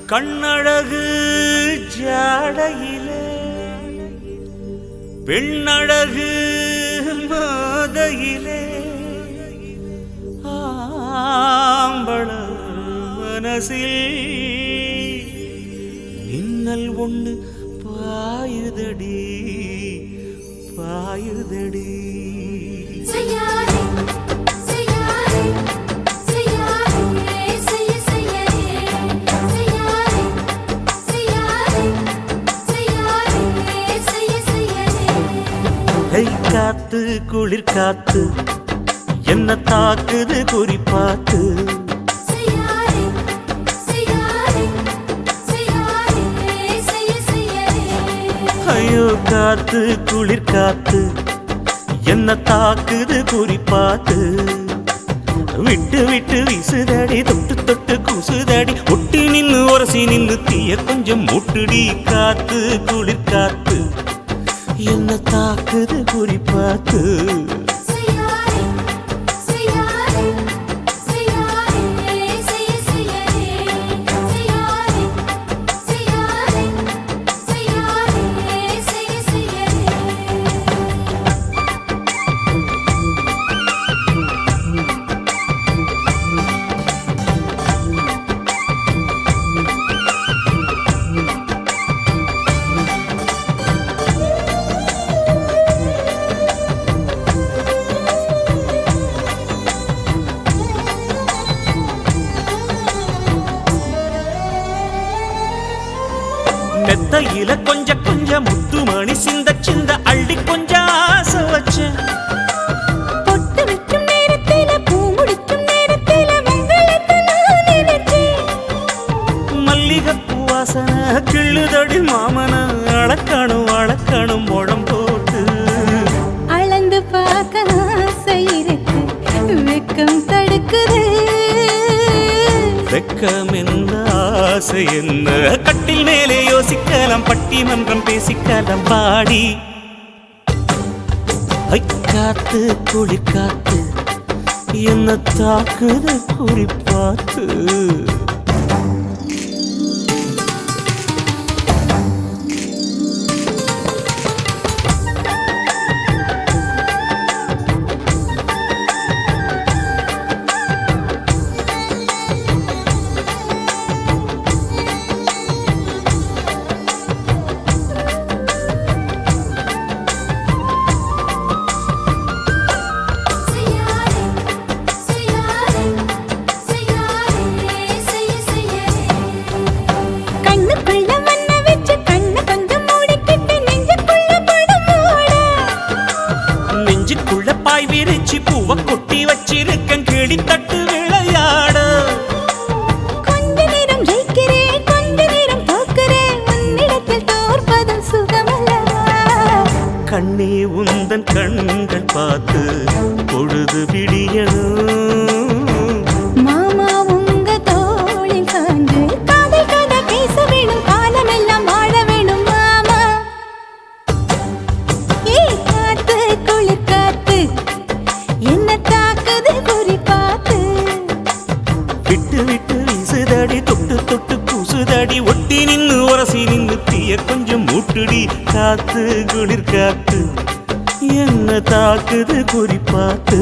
கண்ணழகு ஜாடையிலே பெண்ணழகு மாதையிலே ஆம்பள மனசில் மின்னல் ஒன்று பாயுதடி பாயுதடி. காத்து குளிர் காத்து என்ன தாக்குது குறிப்பாத்து. ஐயோ காத்து குளிர் காத்து என்ன தாக்குது குறிப்பாத்து. விட்டு விட்டு வீசுதடி தொட்டு தொட்டு கூசுதடி ஒட்டி நின்னு உரசி நின்னு தீய கொஞ்சம் மூட்டுடி. காத்து குளிர் காத்து என்ன தாக்குது குறிப்பாத்து. மெத்தையில கொஞ்ச கொஞ்ச முத்துமணி சிந்த சிந்த அள்ளி கொஞ்சம் ஆசை வச்ச. பொட்டு வைக்கும் நேரத்தில பூ முடிக்கும் நேரத்தில மங்களத்தை நான் நினைச்சேன். மல்லிகைப்பூ வாசனை கிள்ளுதடி மாமன அளக்கணும் அளக்கணும் முழம் போட்டு. அளந்து பார்க்க ஆசை இருக்கு வெக்கம் தடுக்குது. வெக்கம் என்ன ஆசை என்ன கட்டில் மேலே யோசிக்கலாம் பட்டிமன்றம் பேசிக்கலாம் பாடி. காத்து குளிர் காத்து என்ன தாக்குது குறிப்பாத்து. விரிச்சி பூவ கொட்டி வச்சிருக்கேன் கிளி தட்டு விளையாட. கொஞ்ச நேரம் ஜெயிக்கிறேன் கொஞ்ச நேரம் தோக்கிறேன் உன்னிடத்தில் தோற்பதும் சுகமல்லவா. கண்ணே உந்தன் கண்கள் பார்த்து பொழுது விடியணும். மாமா உங்க தோளில் சாஞ்சு காதல் கதை பேச வேணும் காலமெல்லாம் வாழ வேணும் மாமா. ஏ காத்து குளிர் காத்து என்ன தாக்குது குறிப்பாத்து. விட்டு விட்டு வீசுதடி தொட்டு தொட்டு கூசுதடி ஒட்டி நின்னு உரசி நின்னு தீய கொஞ்சம் மூட்டுடி. காத்து குளிர் காத்து என்ன தாக்குது குறிப்பாத்து.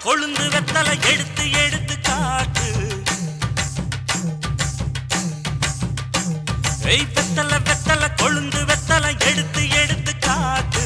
கொழுந்து வெத்தலை எடுத்து எடுத்து காட்டு. வெத்தலை வெத்தலை கொழுந்து வெத்தலை எடுத்து எடுத்து காட்டு.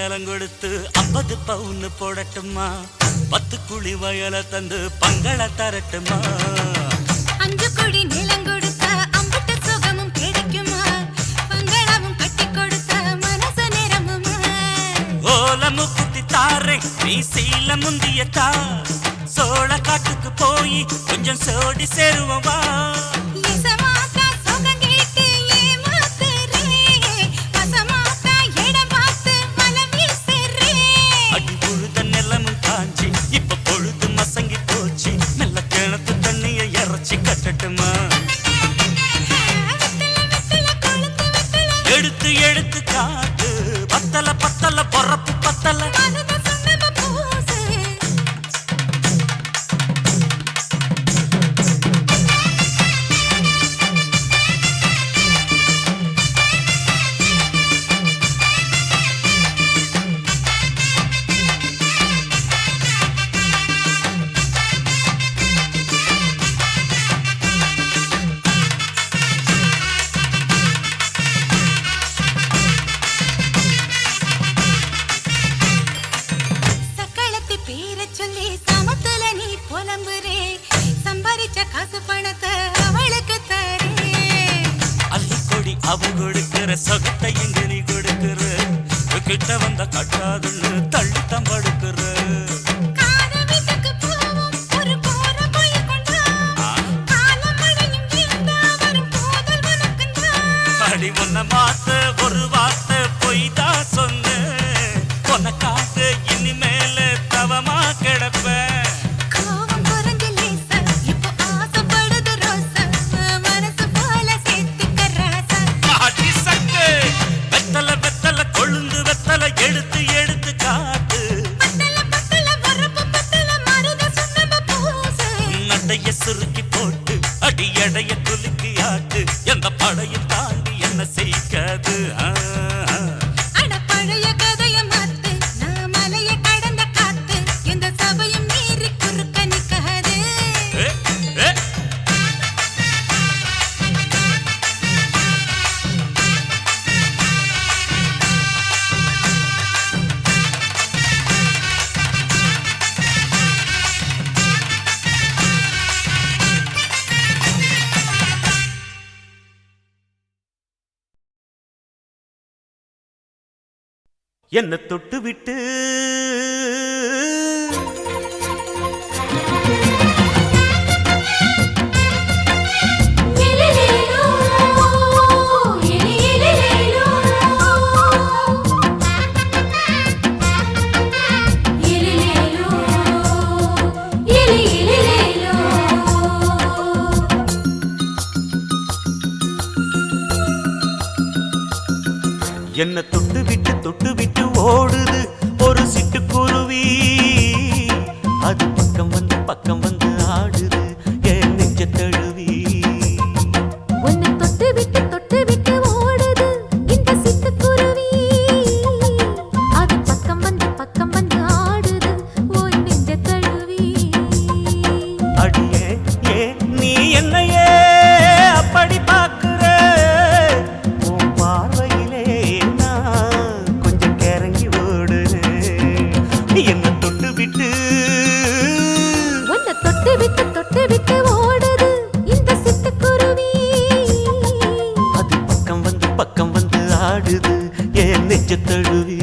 நிலம் கொடுத்து 50 பவுன் போடட்டுமா 10 குழி வயல தந்து பங்கள தரட்டுமா 5 குழி நிலம் கொடுத்தா அம்புட்டு சுகமும் கிடைக்குமா பங்களாவும் கட்டி கொடுத்தா மனசு நிரம்புமா ஓலமு குத்தி தாரே நீ சீல முந்தியத்தா சோழ காட்டுக்கு போய் கொஞ்சம் சோடி சேருவா கட்டட்டுமா எடுத்து எடுத்து காட்டு பத்தல பத்தல பொறப்பு பத்தல அவ கொடுக்கிற சொகத்தை எங்க நீ கொடுக்கிற கிட்ட வந்த கட்டாதுன்னு தள்ளித்தான் படுக்கிற அடி உன்ன மாத்த ஒரு வார்த்தை பொய்தான் சொன்ன உனக்காக இனிமேல தவமா கிடப்பேன் எடுத்து எடுத்து காட்டு நடைய சுருக்கி போட்டு அடி எடைய குலுக்கி ஆட்டு எந்த படையும் தாண்டி என்ன செய்யாது பழைய கதைய மாத்து நான் மலைய கடந்த காத்து எந்த சபையும் மீறி குறுக்க நிக்காது என்ன தொட்டு விட்டு என்ன தொட்டு விட்டு ஓடுது ஒரு சிட்டுக்குருவி அது பக்கம் வந்து ஆடுது என் நெஞ்ச தழுவி உன்னை தொட்டு விட்டு ஓடுது இந்த சிட்டுக்குருவி அது பக்கம் வந்து ஆடுது ஓய் நெஞ்ச தழுவி அடியே ஏ நீ என்னையே அப்படி பார்க்கிற உன் பார்வையிலே என்ன தொட்டு விட்டு ஓடுது இந்த சிட்டுக்குருவி அது பக்கம் வந்து ஆடுது என் நெஞ்ச தழுவி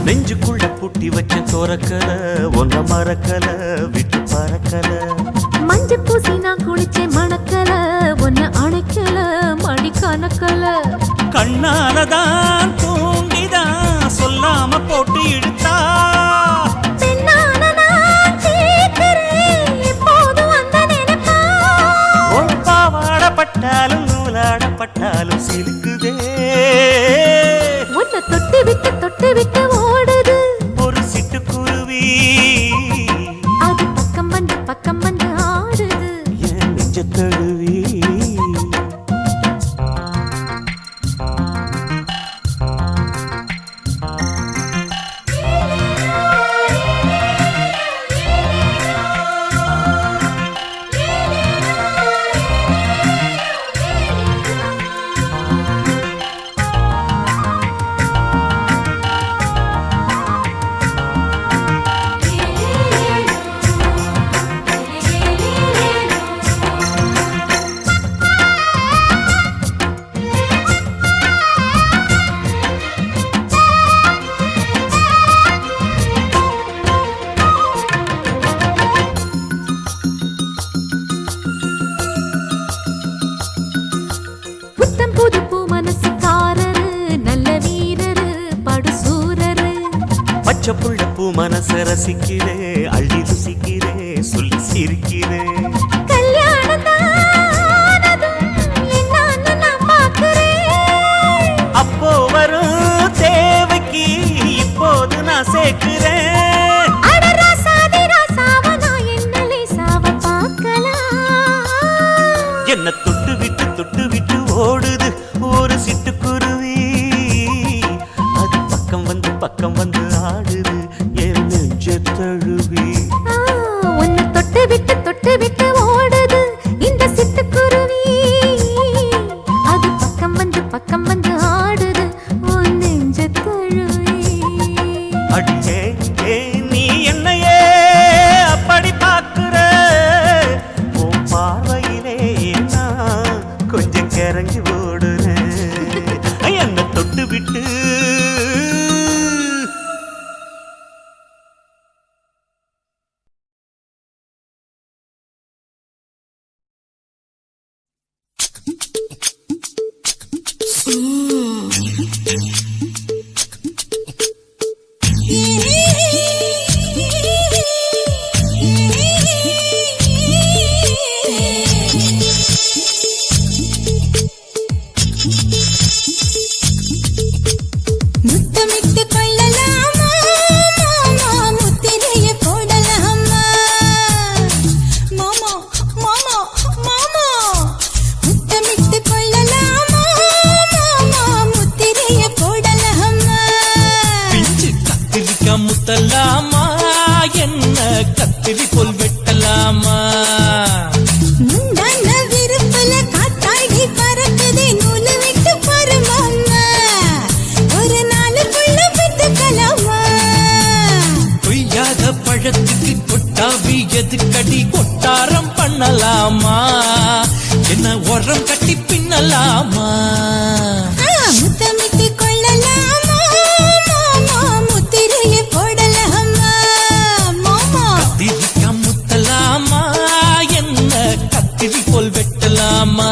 நெஞ்சுக்குள்ள பூட்டி வச்ச சோரக்கல ஒன்ன மறக்கல விட்டு பறக்கல மஞ்சள் பூசி நான் குளிச்சேன் மணக்கல ஒன்ன அணைக்கல மணி கணக்கல கண்ணாலதான் தூண்டிதான் சொல்லாம போட்டு இழுத்தா இழுக்குதே. உன்னை தொட்டு விட்டு ஓடுது ஒரு சிட்டுக்குருவி அது பக்கம் வந்து ஆடுது என் நெஞ்ச தழுவி. புத்தம் புது பூ மனசுக்காரரு நல்ல வீரரு படுசூரரு பச்சை புள்ள பூ மனச ரசிக்கிறே அள்ளி ருசிக்கிறே சொல்லி சிரிக்கிறே. கல்யாணம் தானதும் என்னான்னு நான் பார்க்கிறேன். அப்போ வரும் தேவைக்கு இப்போது நான் சேர்க்கிறேன். அட ராசாதி ராசாவ நான் என்ன லேசாவ பார்க்கலாம். என்ன தொட்டு விட்டு ஓடுது ஒரு சிட்டுக்குருவி அது பக்கம் வந்து ஆடுது என் நெஞ்ச தழுவி. உன்னை தொட்டு விட்டு ஓடுது இந்த சிட்டுக்குருவி அது பக்கம் வந்து ஆடுது உன் நெஞ்ச தழுவி. அடியே நீ என்னையே அப்படி பார்க்கிற உன் பார்வையிலே நான் கொஞ்சம் கிறங்கி ஓடுறேன். என்ன தொட்டு விட்டு முத்தமிட்டு கொள்ளலாமா மாமா முத்திரையை போடலாமா மாமா மாமா மாமா முத்தமிட்டு கொள்ளலாமா மாமா முத்திரையை போடலாமா. பிஞ்சு கத்திரிக்காய் முத்தலாமா என்ன கத்திரி போல் வெட்டலாமா. முந்தான விருப்பல காத்தாடி பறக்குதே நூலு விட்டு பாரு மாமா ஒரு நாளுக்குள்ள பெத்துக்கலாமா. கொய்யாத பழத்துக்கு கொட்டாவி எதுக்கடி கொட்டாரம் பண்ணலாமா என்ன உரம் கட்டி பின்னலாமா. முத்தமிட்டு கொள்ளலாமா மாமா முத்திரையை போடலாமா மாமா. கத்திரிக்காய் முத்தலாமா என்ன கத்திரி போல் வெட்டலாமா.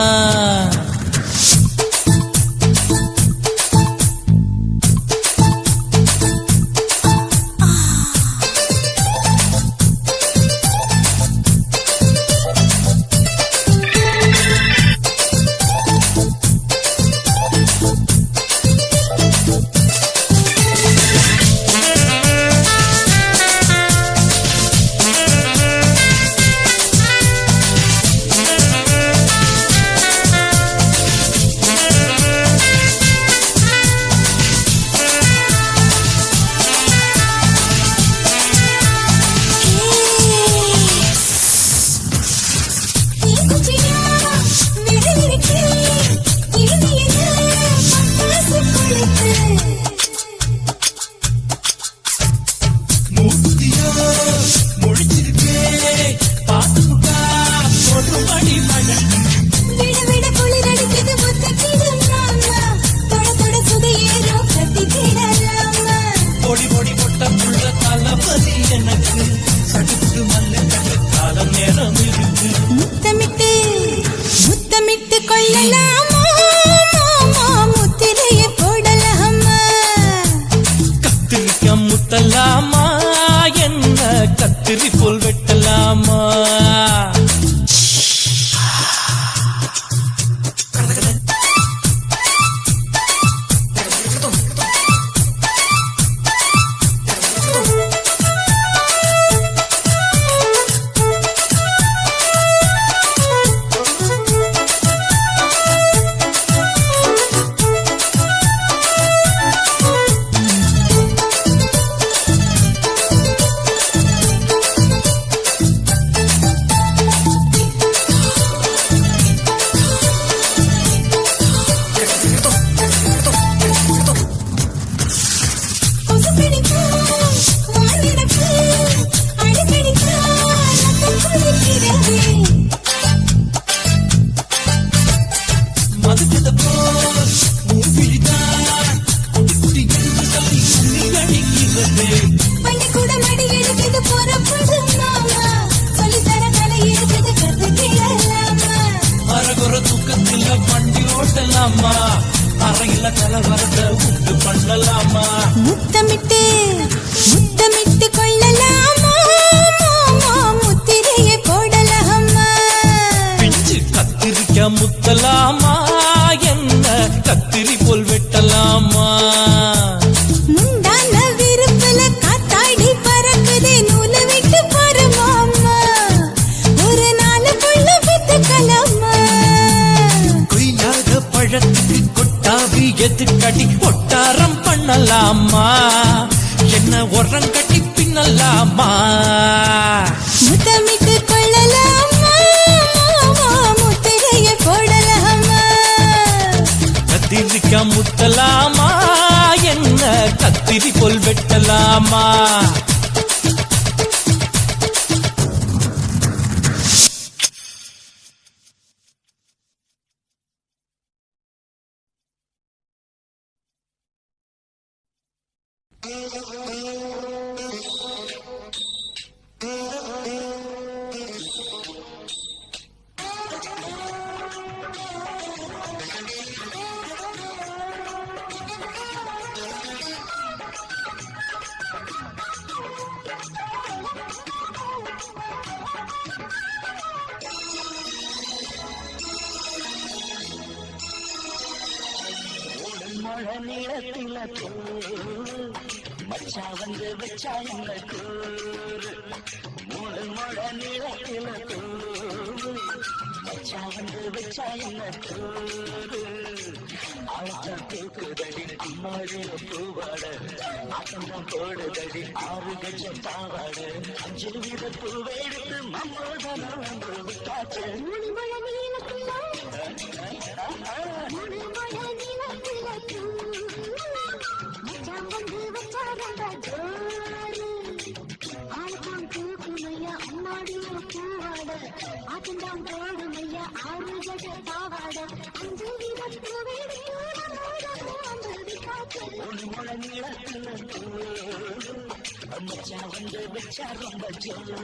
இருக்குது கதை கேளலாமா அரகுற தூக்கத்துல வண்டி ஓட்டலாமா அறையில கலவரத்தை உண்டு பண்ணலாமா முத்தமிட்டு முத்தமிட்டு கொள்ளலாமா முத்திரையை போடலாமா பிஞ்சு கத்திரிக்க முத்தலாமா என்ன கத்திரி போல் வெட்டலாமா முந்தான விருப்பல காத்தாடி பறக்குதே நூலை விட்டு பரமாமா ஒரு நாளுக்குள்ள வித்துக்கலாமா கொய்யாக பழத்துக்கு கொட்டாவி எதுக்கடி ஒட்டாரம் பண்ணலாமா என்ன உரங்கட்டி பின்னலாமா முத்தமிட்டு கொள்ளலாமா முத்திரையை போடலாமா கத்திரிக்க முத்தலாமா என்ன கத்திரி போல் வெட்டலாமா நீளத்தில மச்சா வந்து வச்சா என்ன கூறு மூணு மழ நீளத்தில மச்சா வந்து வச்சா என்ன கூறு ஆழத்தான் கேக்குதடி அம்மாடிய பூவாட ஆட்டம்தான் போடுதடி 6 கஜம் பாவாட 5 வீத பூவெடுத்து மம்மோதன ஒன்று விட்டாச்சு மச்சா வந்து வச்சா ரொம்ப ஜோரு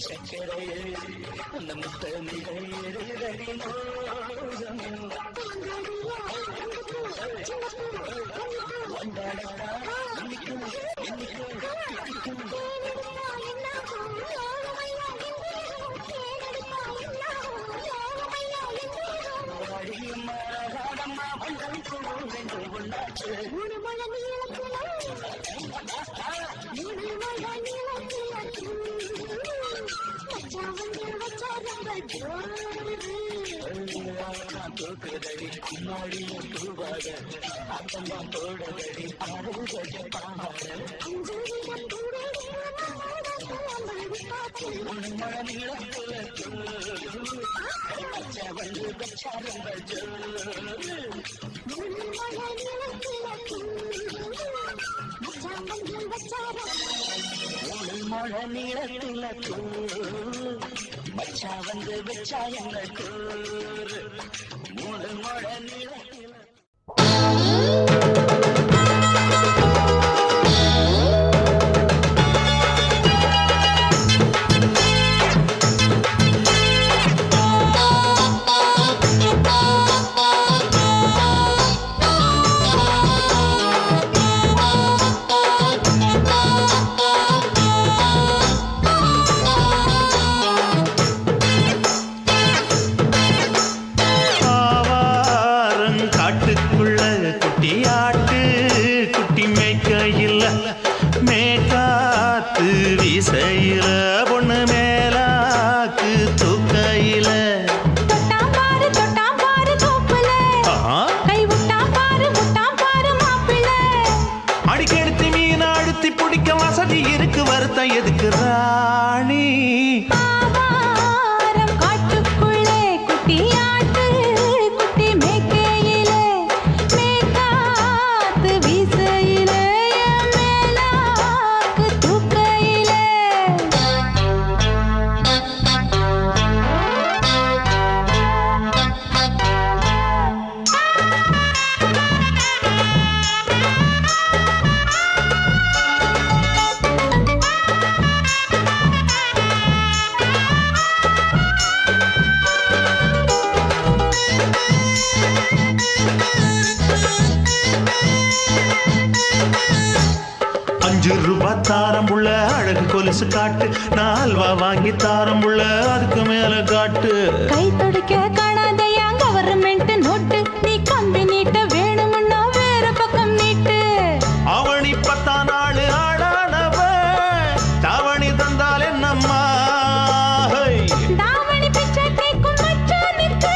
சக்கரையே அந்த முத்தமிகள் நான் தூக்குதடி பின்னாடியும் தூவாட ஆட்டம்தான் போடுதடி ஆறு கொஞ்சம் பாவாட உன் மழை நீளத்துல வந்து வச்சாருங்கள் மழை நீளத்துல மச்சா வந்து வச்சா எங்கள் கூறு மூணு மழை நீளத்தில் எதுக்கு ராணி காட்டுக்குள்ளே குட்டியாட்டு குட்டி மேய்க்கையிலே மேய்காத்து வீசையிலே மேலாக்கு தூக்கையிலே ₹5 தாரம்புள்ள அழகு கொலுசு காட்டு நால்வா வாங்கி தாரம்புள்ள அதுக்கு மேல காட்டு கை துடிக்க காணாதையா கவர்மெண்ட் நோட்டு நீ கம்பி நீட்ட வேணும்னா வேற பக்கம் நீட்டு அவனி 10 நாள் ஆடானவ தாவணி தந்தால் என்னம்மா தாவணி பிச்சை கேக்கும் மச்சானுக்கு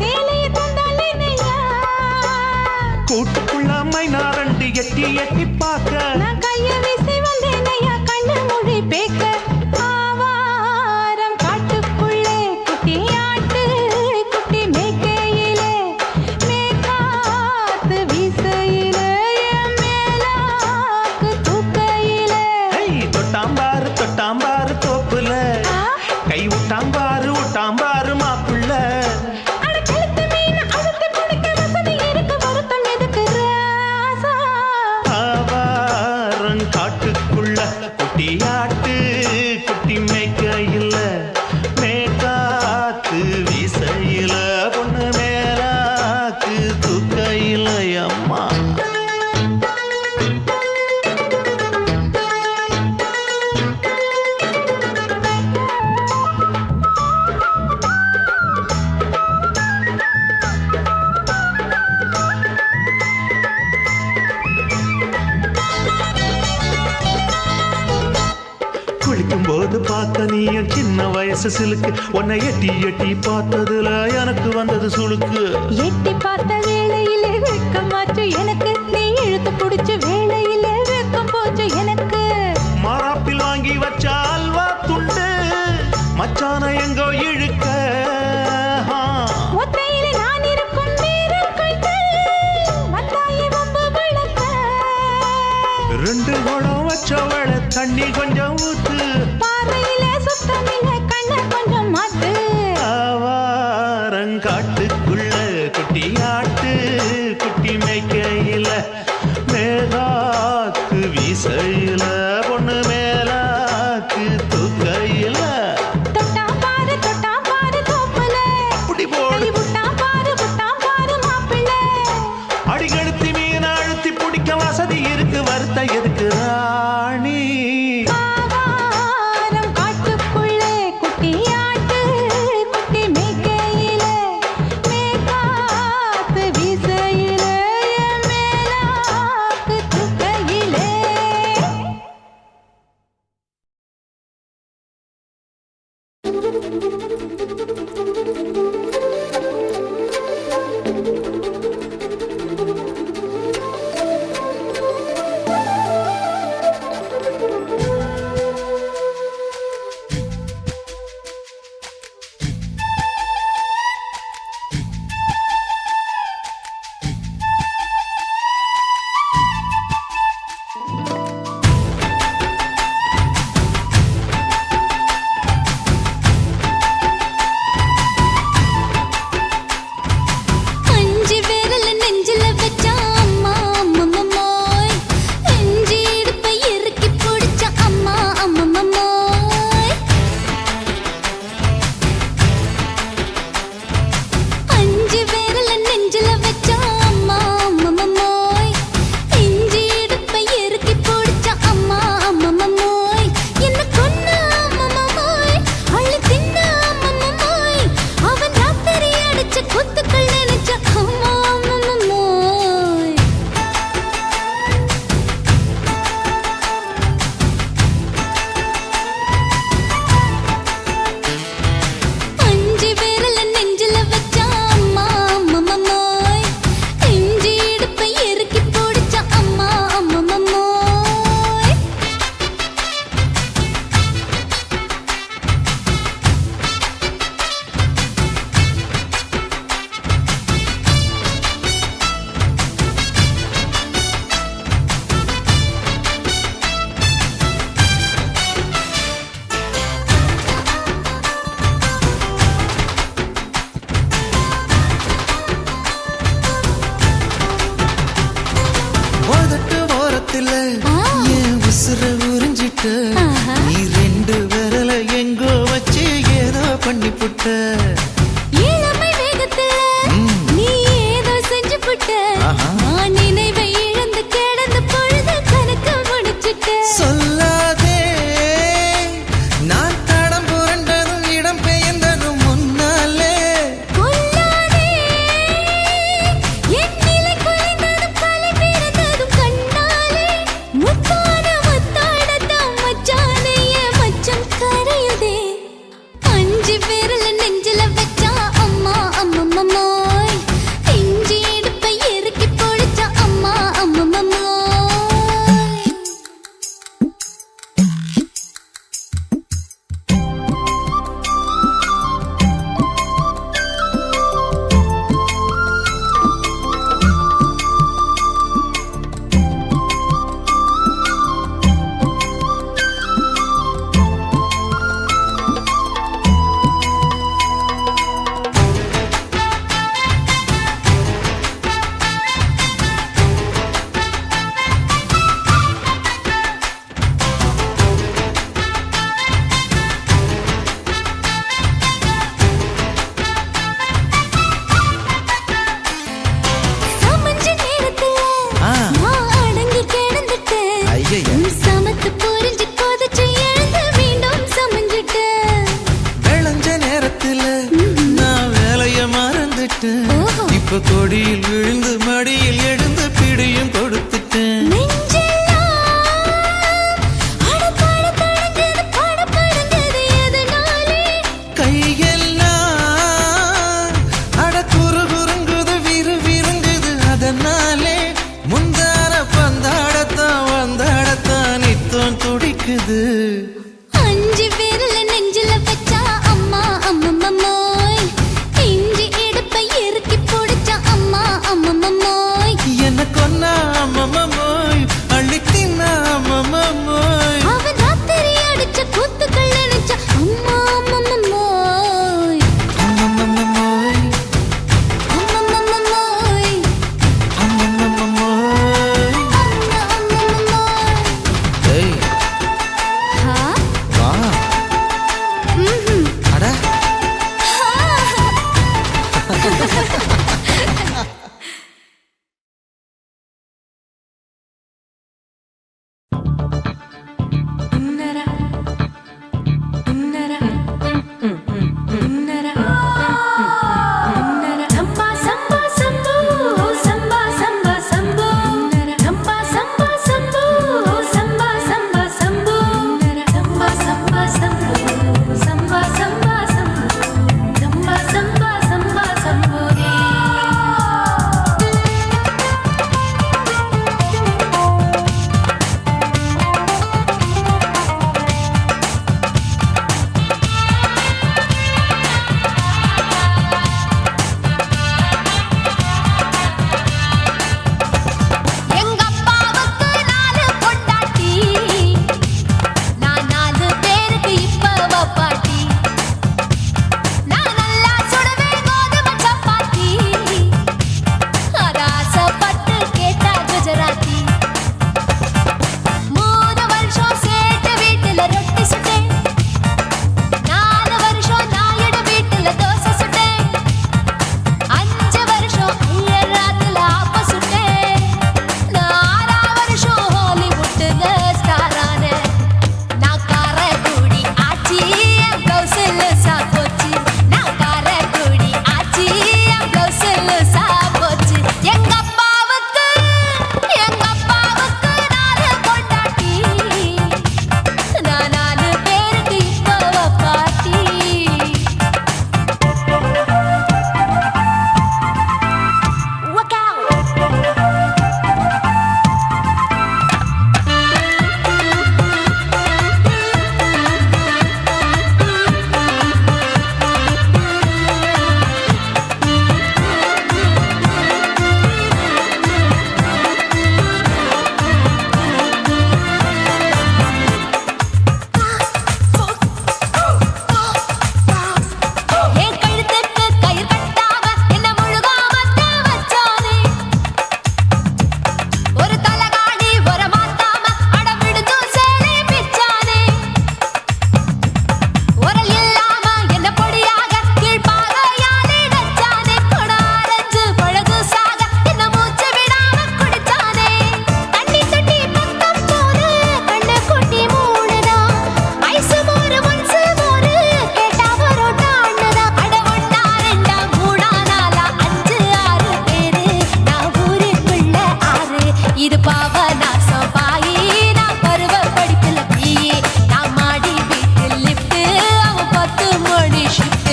சேலையை தந்தால் என்னையா கூட்டுக்குள்ள மைனாரண்டி எட்டி எட்டி பார்க்க நான் கைய வீசி வந்தேனையா கண்ணு மொழி பேக்க ஆவாரம் காட்டுக்குள்ளே குட்டியாட்டு குட்டி மேய்க்கையிலே மேய்காத்து வீசையிலே மேலாக்கு தூக்கையிலே தொட்டாம்பாரு தோப்புல கை விட்டாம்பாரு மாப்புள்ள அட கழுத்து மீன் அழுத்து பிடிக்க வசதி இருக்கு வருத்தம் எதுக்கு ராசா ஆவாரம் காட்டுக்குள்ள குட்டியாட்டு குட்டி மேய்க்கையில மேய்காத்து வீசையில பொண்ணு மேலாக்கு தூக்கையில அம்மா குளிக்கும் போது பார்க்க நீயும் சின்ன வயசு சிலுக்கு உன்னை எட்டி எட்டி பார்த்ததுல எனக்கு வந்தது சுளுக்கு எட்டி பார்த்த வேளையிலே வெட்கமாச்சு எனக்கு நீ இழுத்து பிடிச்ச வேளையிலே வெட்கம் போச்சு எனக்கு மாறாப்பில் வாங்கி வச்ச அல்வா துண்டு மச்சான எங்கோ இழுக்க ஒத்தையிலே நான் இருக்கும் நேரம் கண்டு வந்தாயே வம்பு விளக்க 2 குடம் வச்சவள தண்ணி கொஞ்சம் ஊத்து பாறையிலே சுத்தமில்லை கண்ண கொஞ்சம் மாத்து ஆவாரங்காட்டுக்குள்ள குட்டியாட்டு குட்டி மேய்க்கையில மேலாக்கு வீசையில பொண்ணு மேலாக்கு தூக்கையில தொட்டாம் பாரு தோப்புல அப்படி போடு கை விட்டாம் பாரு மாப்பிள்ளை அடிக்கழுத்தி மீன் அழுத்தி பிடிக்க வசதி இருக்கு வருத்த எதுக்கு ராணி ஆவாரம் காட்டுக்குள்ளே குட்டியாட்டு குட்டி மேய்க்கையிலே மேய்காத்து வீசையிலே மேலாக்கு தூக்கையிலே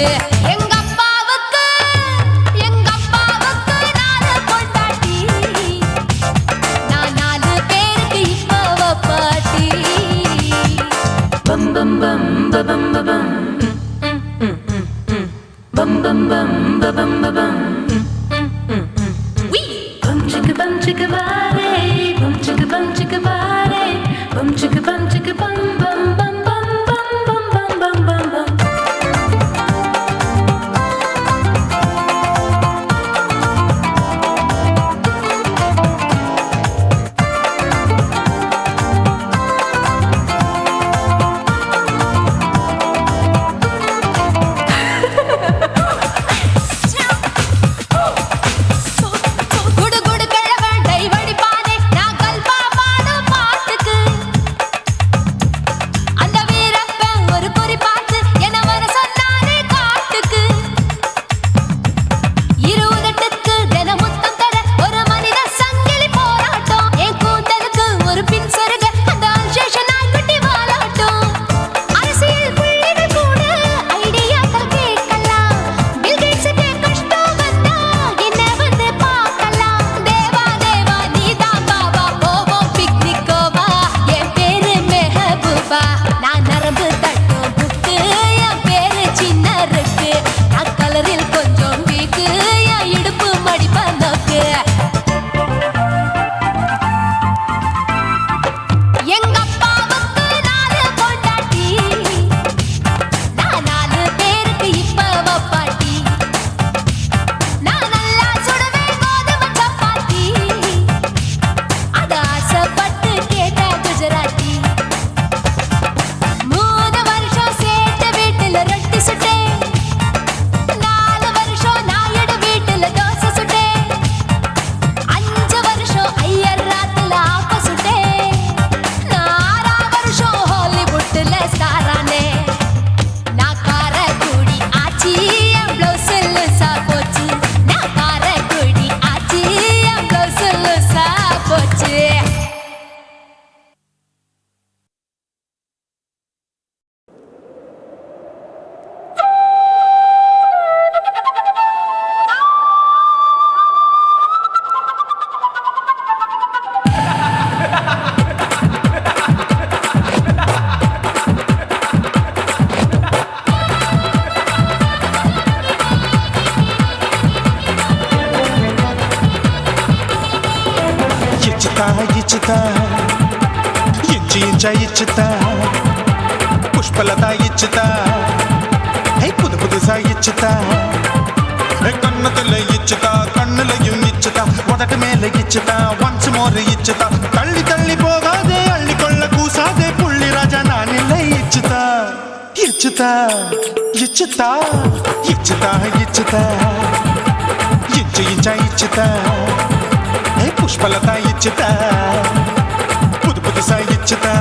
இருக்கு. எங்க அப்பாவுக்கு நாலு பொண்டாட்டி, நான் 4 பேருக்கு இப்ப பாட்டி. பம் பம் பம் பம் பம் bum bum bum bum bum bum bum chicka bare bum chicka bare bum chicka bum bum bum bum bum bum bum bum bum. ఇచ్చుతా ఇంచా ఇచ్చుతా Pushpalatha ఇచ్చుతా புது புதுசா இச்சுதா கண்ணத்துல இச்சுதா கண்ணுலையும் இச்சுதா உதட்டு மேல இச்சுதா ஒன்ஸ் மோர் இச்சுதா தள்ளி தள்ளி போகாதே அள்ளி கொள்ள கூசாதே புள்ளி ராஜா நான் இல்லை இச்சுதா இச்சுதா இச்சுதா இச்சுதா இச்சுதா ఇంచా ఇచ్చుతా పుష్పలత ఇచ్చుతా புது புதுசா இச்சுதா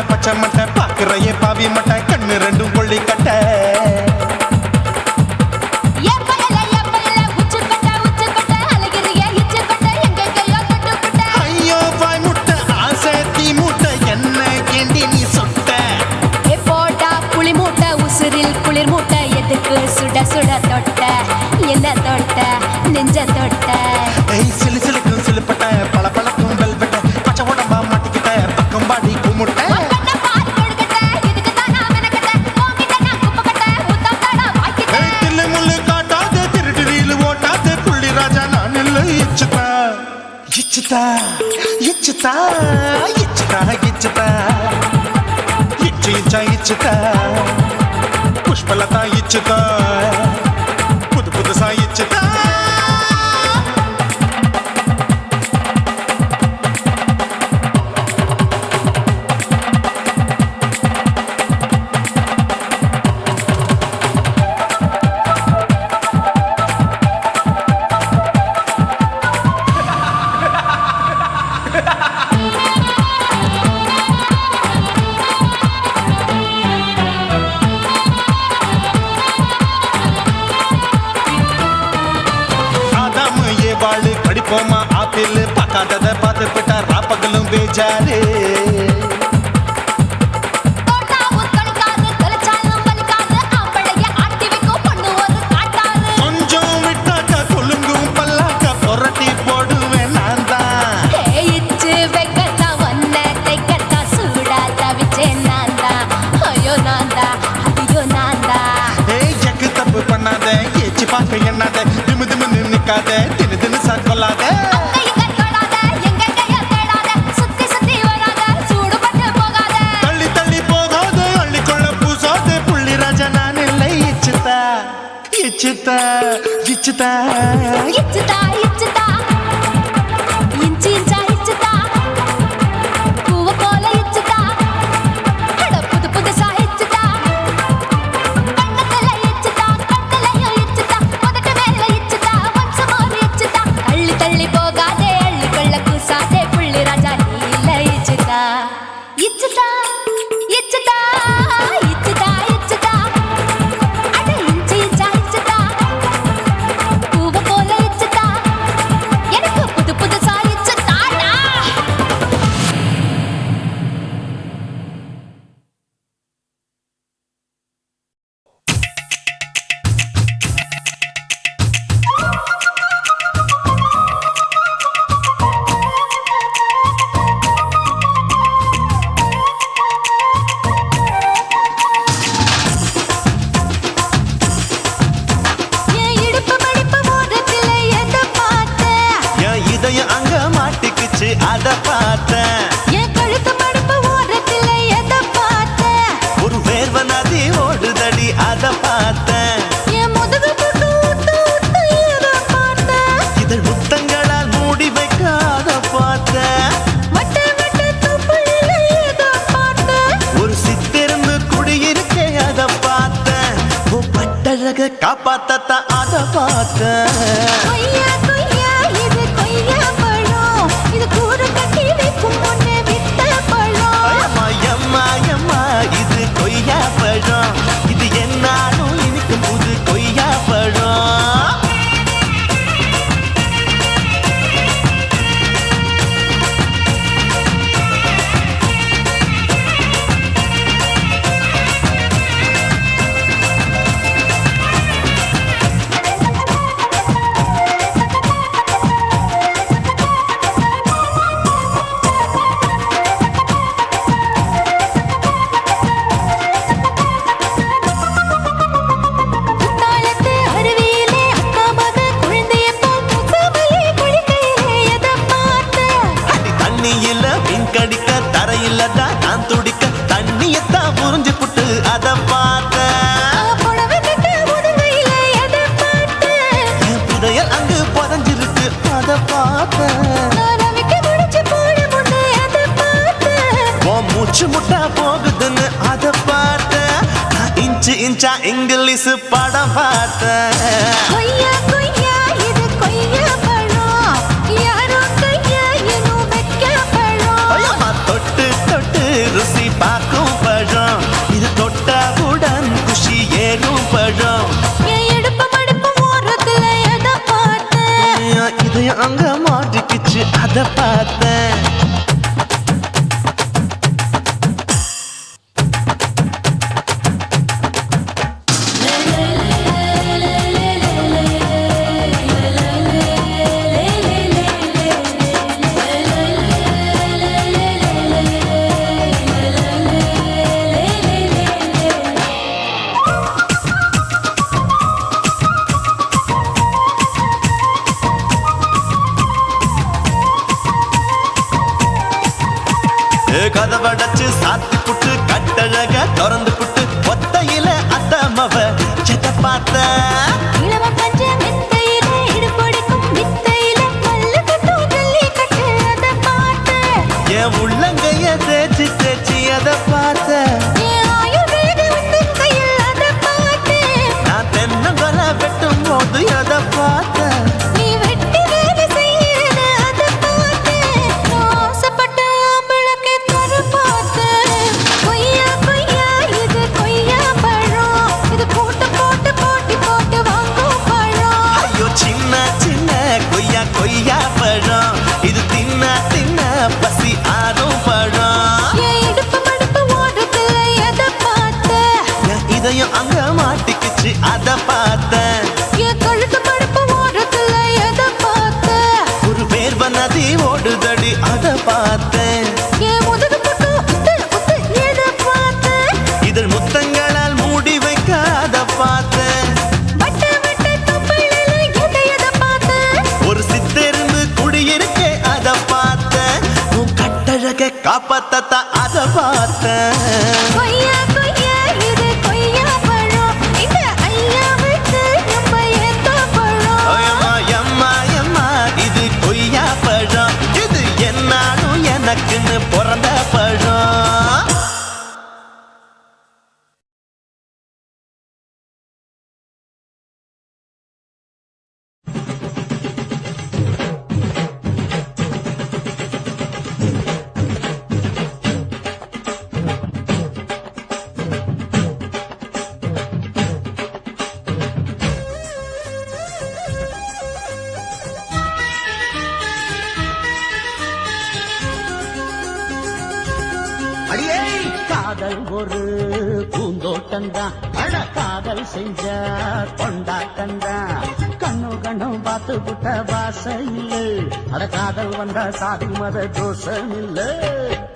பச்சை மட்டை பாக்குறையே பாவி மட்டை கண்ணு ரெண்டும் கொள்ளி கட்ட ஐயோ வாய் முட்டை ஆசை தீ மூட்டை என்ன கேண்டி நீ சொட்ட போட்டா புளி மூட்டை உசுரில் குளிர் மூட்டை எதுக்கு சுட சுட தொட்ட என்ன தொட்ட நெஞ்ச தொட்ட சிலு சிலுக்கும் சிலுப்பட்ட பல பழக்கும் வெல்வெட்ட பச்சை உடம்பா மாட்டிக்கிட்ட பக்கம் பாடி குமுட்ட ఇచ్చుతా ఇచ్చుతా ఇచ్చుతా ఇచ్చుతా ఇచ్చి ఇచ్చుతా పుష్పలత ఇచ్చుతా புது புதுசா இச்சுதா படிப்போமா ஆப்பிள் பார்க்காதத பார்த்து விட்டா ராப்பகலும் பேஜாரு கொஞ்சம் விட்டாக்க கொலுங்கும் பல்லாக்க புரட்டி போடுவேன் நான் தான் எக்கு தப்பு பண்ணாத ஏச்சு பார்க்க எண்ணாத திமு திமுன்னு நிக்காத தினு தினு சாக்கொள்ளாத தள்ளி தள்ளி போகாத அள்ளிக்கொள்ள பூசாத புள்ளி ராஜா நான் இல்லை இச்சுதா இச்சுதா இச்சுதா அத பார்த்தேன் என் கழுத்து மடுப்பு ஓரத்துல எத பார்த்தேன் ஒரு வேர்வ நதி ஓடுதடி அத பார்த்தேன் என் முதுகு புட்டு விட்டு விட்டு எத பார்த்தேன் இதழ் முத்தங்களால் மூடி வைக்க அத பார்த்தேன் வட்ட வட்ட துப்புல எத பார்த்தேன் ஒரு சித்திரந்து குடியிருக்கே அத பார்த்தேன் ஓ பட்டழக காப்பாத்தத்த அத பார்த்தேன் கொய்யா கொய்யா இது கொய்யா பழம் இது கூற கட்டி வைக்கும் முன்னே வித்த பழம் அம்மா அம்மா அம்மா இது கொய்யா பழம் இது என்னாலும் இனிக்கும் புது கொய்யா பழம் குத்தாலத்து அருவியிலே அக்கா மக குழந்தைய போல் முகமையே குளிக்கையிலே எத பார்த்தேன் அடி தண்ணியில மீன் கடிக்க தரையில தான் நான் துடிக்க தண்ணியத்தான் புரிஞ்சு புட்டு அத பார்த்தேன் புடவை கட்ட முதுகையில எத பார்த்தேன் என் புதையல் அங்கு புதஞ்சிருக்கு அத பார்த்தேன் நான் ரவிக்கு முடிச்சு போட முன்னே எத பார்த்தேன் உன் மூச்சு முட்டா போகுதுன்னு அத பார்த்தேன் நான் இன்ச்சு இன்ச்சா இங்கிலீஷ் படம் பார்த்தேன் கொய்யா கொய்யா இது கொய்யா பழம் யாரோ கையா இன்னும் வைக்க பழம் ஐயம்மா தொட்டு தொட்டு ருசி பார்க்கும் பழம் இது தொட்டாவுடன் குஷி ஏறும் பழம் என் இடுப்பு மடுப்பு ஓரத்துல எத பார்த்தேன் இதயம் அங்க மாட்டிக்கிச்சு அத பார்த்தேன் கதவடைச்சு சாத்தி புட்டு கட்டழக திறந்து புட்டு ஒத்தையில அத்தமவ செத்த பார்த்த இளவ பஞ்ச மெத்தையில இடுப்பொடிக்கும் வித்தையில மல்லு கட்டும் ஜல்லி கட்டு அத பார்த்தேன் என் உள்ளங்கைய தேய்ச்சி தேய்ச்சி அத பார்த்த என் ஆயுர்வேத உந்தன் கையில் அத பார்த்தேன் நான் தென்னங்கொலை வெட்டும் போது அத பார்த்த நீ வெட்டி வேலை செய்யறது அத பார்த்தேன் ஆசைப்பட்ட ஆம்பளக்கு தர பார்த்தேன் ஆபத்தை அத பார்த்தேன். கொய்யா கொய்யா இது கொய்யா பழம் இந்த ஐயாவுக்கு ரொம்ப ஏத்த பழம் எம்மா எம்மா எம்மா இது கொய்யா பழம், இது என்னாலும் எனக்குன்னு பிறந்த பழம். அடியே காதல் ஒரு பூந்தோட்டம்தான், அட காதல் செஞ்ச கொண்டாட்டம்தான். கண்ணு கண்ணும் பார்த்து புட்ட வாசம் இல்ல, அட காதல் வந்தா சாதி மத தோஷம் இல்ல.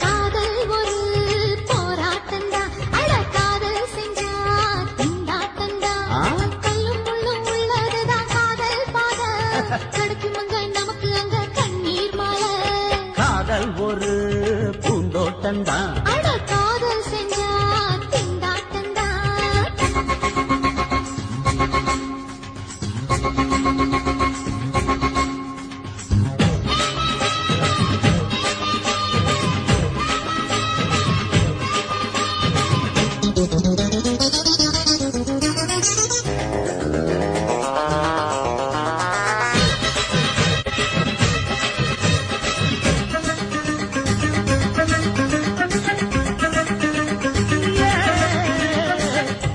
காதல் ஒரு போராட்டம்தான் அட காதல் செஞ்சா திண்டாட்டம்தான் கல்லும் முள்ளும் உள்ளதுதான் காதல் பாத கிடைக்குமங்க நமக்கு அங்க கண்ணீர் மாலை காதல் ஒரு பூந்தோட்டம்தான் அட காதல் செஞ்சா திண்டாட்டம்தான்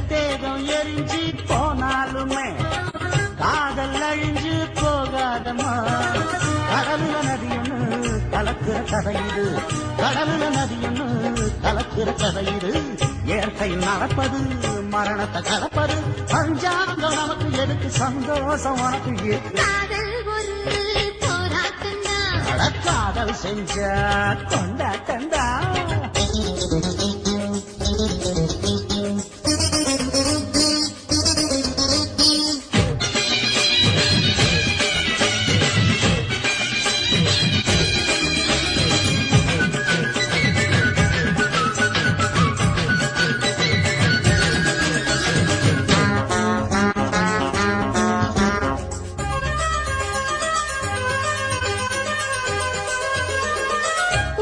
தேகம் எரிஞ்சு போனாலுமே காதல் அழிஞ்சு போகாதமா. கடலுல நதியொன்னு கலக்குற கதையுது, கடலுல நதியொன்னு கலக்குற கதையுது. இயற்கை நடப்பது மரணத்தை கலப்பது, பஞ்சாங்கம் நமக்கு எதுக்கு சந்தோஷம் உனக்கு இருக்கு. காதல் ஒரு போராட்டம்தான் அட காதல் செஞ்ச கொண்டாட்டம்தான்.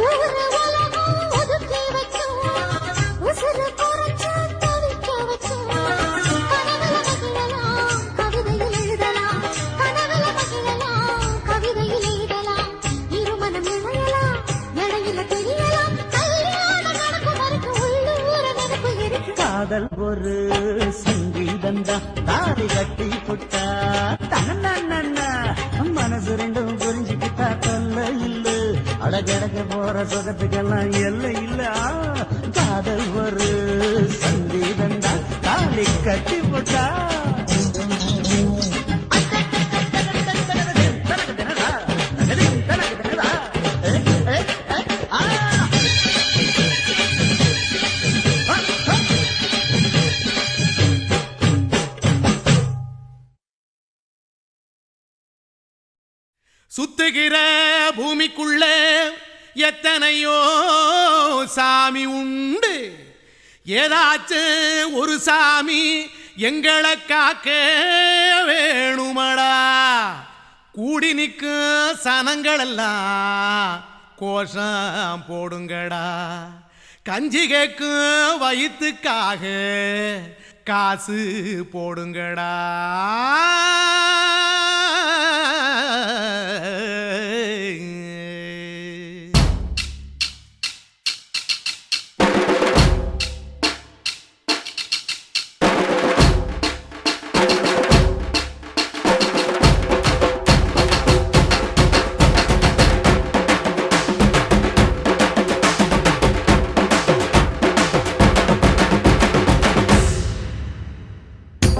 ஊரு உலகம் ஒதுக்கி வச்சோம் உசுறு குறைச்சு தவிக்க வச்சோம் கனவுல மகிழலாம் கவிதையில் எழுதலாம் கனவுல மகிழலாம் கவிதையில் எழுதலாம் இருமனம் இழையலாம் இடையில தெரியலாம் கல்யாணம் நடக்கும் வரைக்கும் உள்ளூர நினைப்பு இருக்கு காதல் ஒரு சங்கீதம்தான், தாலி கட்டி புட்டா தன்னா மனசு ரெண்டும் புரிஞ்சுக்கிட்டா தொல்லை இல்ல, அடகடக்க போற சுகத்துக்கெல்லாம் எல்லை இல்ல. காதல் ஒரு சங்கீதம்தான், தாலி கட்டி புட்டா சுத்துகிற பூமிக்குள்ள எத்தனையோ சாமி உண்டு, ஏதாச்சும் ஒரு சாமி எங்களை காக்க வேணுமடா. கூடி நிற்கும் சனங்களெல்லாம் கோஷம் போடுங்கடா. கஞ்சி கேக்கும் வயிற்றுக்காக காசு போடுங்கடா.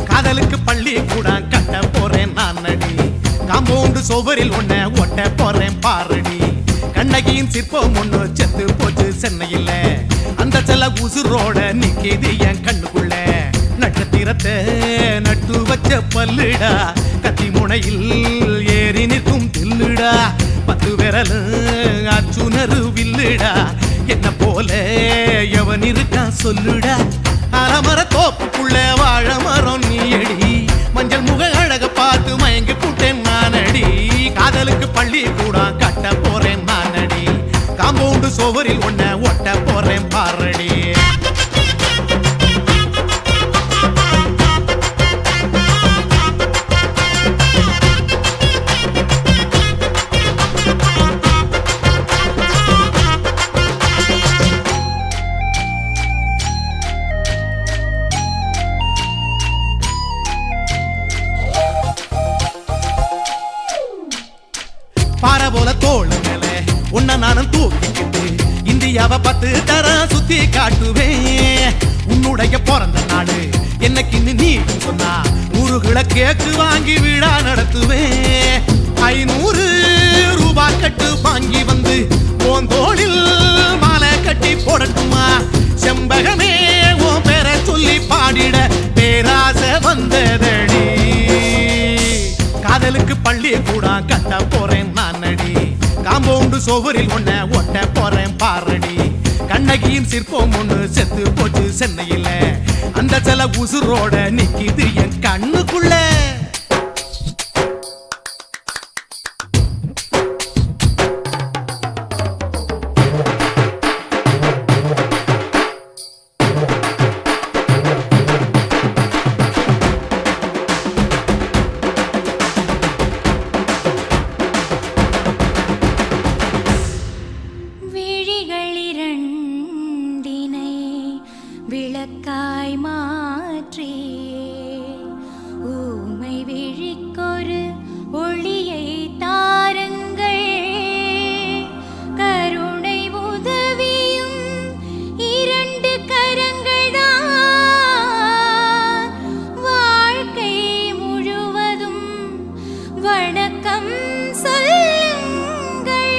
காதலுக்கு பள்ளி கூட கட்ட போறேன் நான் நடி, காம்பவுண்டு சுவரில் ஒன்ன ஒட்ட போறேன் பாரடி. கண்ணகியின் சிற்பம் ஒண்ணு செத்து போச்சு சென்னையில், அந்த செல்ல உசுரோட நிக்கிது என் கண்ணுக்குள்ள. நட்சத்திரத்தை நட்டு வச்ச பல்லுடா, கத்தி முனையில் ஏறி நிற்கும் தில்லுடா. 10 விரல் அச்சுணரு வில்லுடா, என்ன போல எவன் இருக்கான் சொல்லுடா அலமர தோப்புக்குள்ள வாழ மரம் நீயடி மஞ்சள் முக அழக பார்த்து மயங்கி புட்டேன் நானடி காதலுக்கு பள்ளி கூட கட்ட போறேன் நானடி காம்பவுண்டு சோவரில் ஒன்ன ஒட்ட போறேன் பாரடி பாறை போல தோளு மேல உன்ன நானும் தூக்கிக்கிட்டு இந்தியாவை 10 தரம் சுத்தி காட்டுவேன் உன்னுடைய பிறந்த நாடு என்னைக்கு நீ சொன்னா 100 கிலோ கேக்கு வாங்கி விழா நடத்துவேன் 500 ரூபாய் கட்டு வாங்கி வந்து உன் தோளில் மாலை கட்டி போடட்டுமா செம்பகமே உன் பேரை சொல்லி பாடிட பேராசை வந்ததடி காதலுக்கு பள்ளி கூட கட்ட போறேன் நானடி காம்பவுண்டு சோவரில் ஒன்ன ஒட்ட போறேன் பாரடி கண்ணகியின் சிற்பம் ஒண்ணு செத்து போச்சு சென்னையில அந்த சில உசுரோட நிக்கிது என் கண்ணுக்குள்ள விழிகளிரண்டினை விளக்காய் மாற்றி ஊமை விழிக்கொரு ஒளியை தாருங்கள் கருணை உதவியும் 2 கரங்கள்தான் வாழ்க்கை முழுவதும் வணக்கம் சொல்லுங்கள்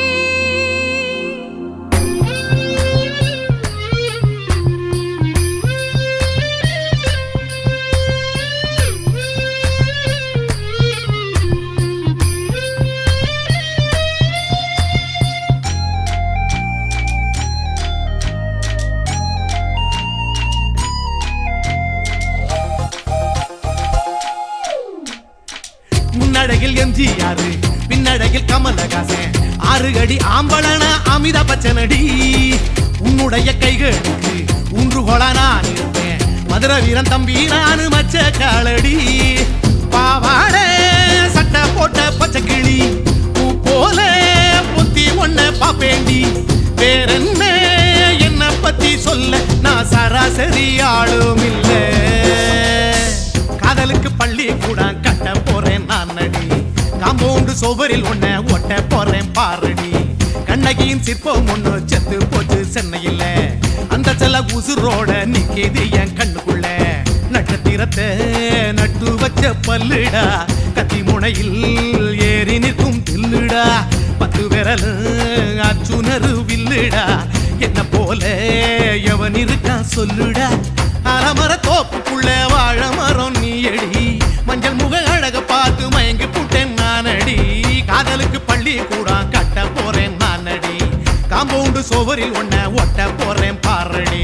முன்னழகில் எம்ஜிஆர் பின்னழகில் கமலஹாசன் 6 அடி ஆம்பளனா அமிதாப் பச்சனடி உன்னுடைய கைகளுக்கு ஊன்றுகோல நான் இருப்பேன் மதுரை வீரன் தம்பி நானு மச்ச காலடி பாவாட சட்டை போட்ட பச்சை கிளி பூ போல புத்தி ஒன்ன பாப்பேண்டி வேறென்ன என்ன பத்தி சொல்ல நான் சராசரி ஆளும் இல்ல காதலுக்கு பள்ளி கூட கட்ட போறேன் நானடி காம்பவுண்டு சோவரில் ஒன்ன ஒட்ட போறேன் பாரடி கண்ணகியின் சிற்பம் ஒண்ணு செத்து போச்சு சென்னையில அந்த சில உசுரோட நிக்கிது என் கண்ணுக்குள்ள நட்சத்திரத்தை நட்டு வச்ச பல்லுடா கத்தி முனையில் ஏறி நிற்கும் தில்லுடா 10 விரல் அச்சுணரு வில்லுடா என்ன போல எவன் இருக்கான் சொல்லுடா அலமர தோப்புக்குள்ள வாழ மரம் நீயடி மஞ்சள் முக அழக பார்த்து மயங்கி புட்டேன் நானடி காதலுக்கு பள்ளி கூட கட்ட போறேன் நானடி காம்பவுண்டு சோவரில் ஒன்ன ஒட்ட போறேன் பாரடி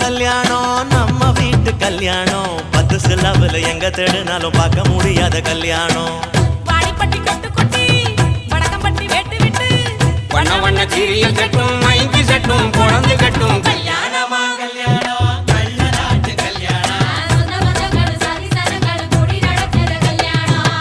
கல்யாணம் நம்ம வீட்டு கல்யாணம் 10 சிலவுல எங்க தேடினாலும் பார்க்க முடியாத கல்யாணம் வாடிப்பட்டி கட்டு கொட்டி வடக்கம்பட்டி வேட்டு விட்டு வண்ண வண்ண சீரியல் செட்டும் மைங்கி செட்டும் குழந்தை கட்டும் கல்யாணமா கல்யாணம் கள்ள நாட்டு கல்யாணம் சொந்த பந்தங்கள் சாதி சனங்கள் கூடி நடக்கிற கல்யாணம்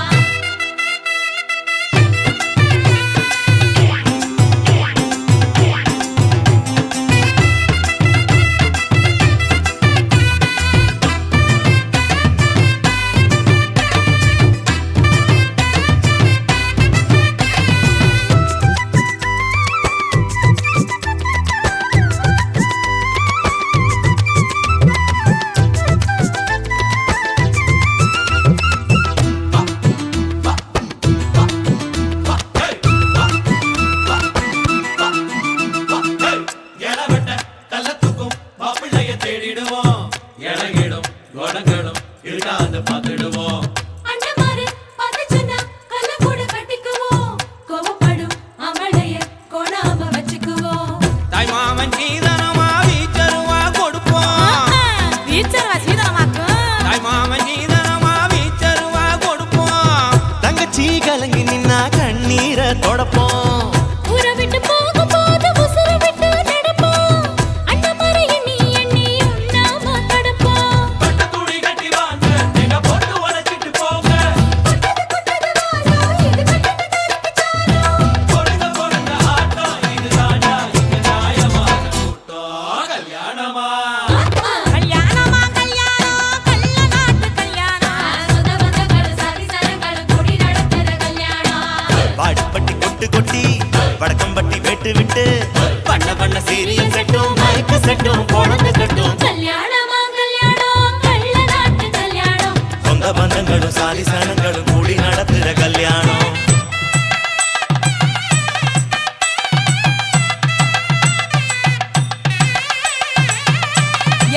சாதி சனங்களும் கூடி நடத்துற கல்யாணம்.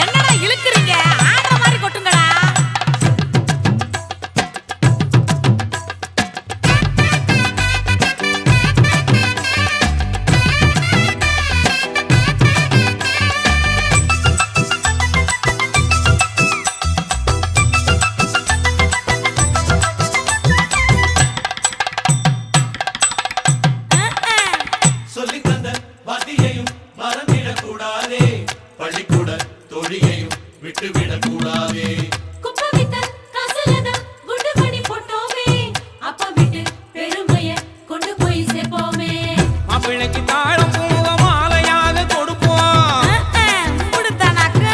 என்னடா இழுக்குறீங்க? ஆடுற மாதிரி கொட்டுங்கடா. சொல்லித் தந்த வாத்தியையும் மறந்திடக்கூடாதே, பள்ளிக்கூட தொழியையும் விட்டுவிடக்கூடாதே. குப்பவித்த காசுலத குண்டு பண்ணி போட்டோமே அப்பா விட்டு பெருமைய கொண்டு போய் சேர்ப்போமே. மாப்பிள்ளைக்கு தாழம் பூவ மாலையாக கொடுப்போம். கொடுத்தானாக்க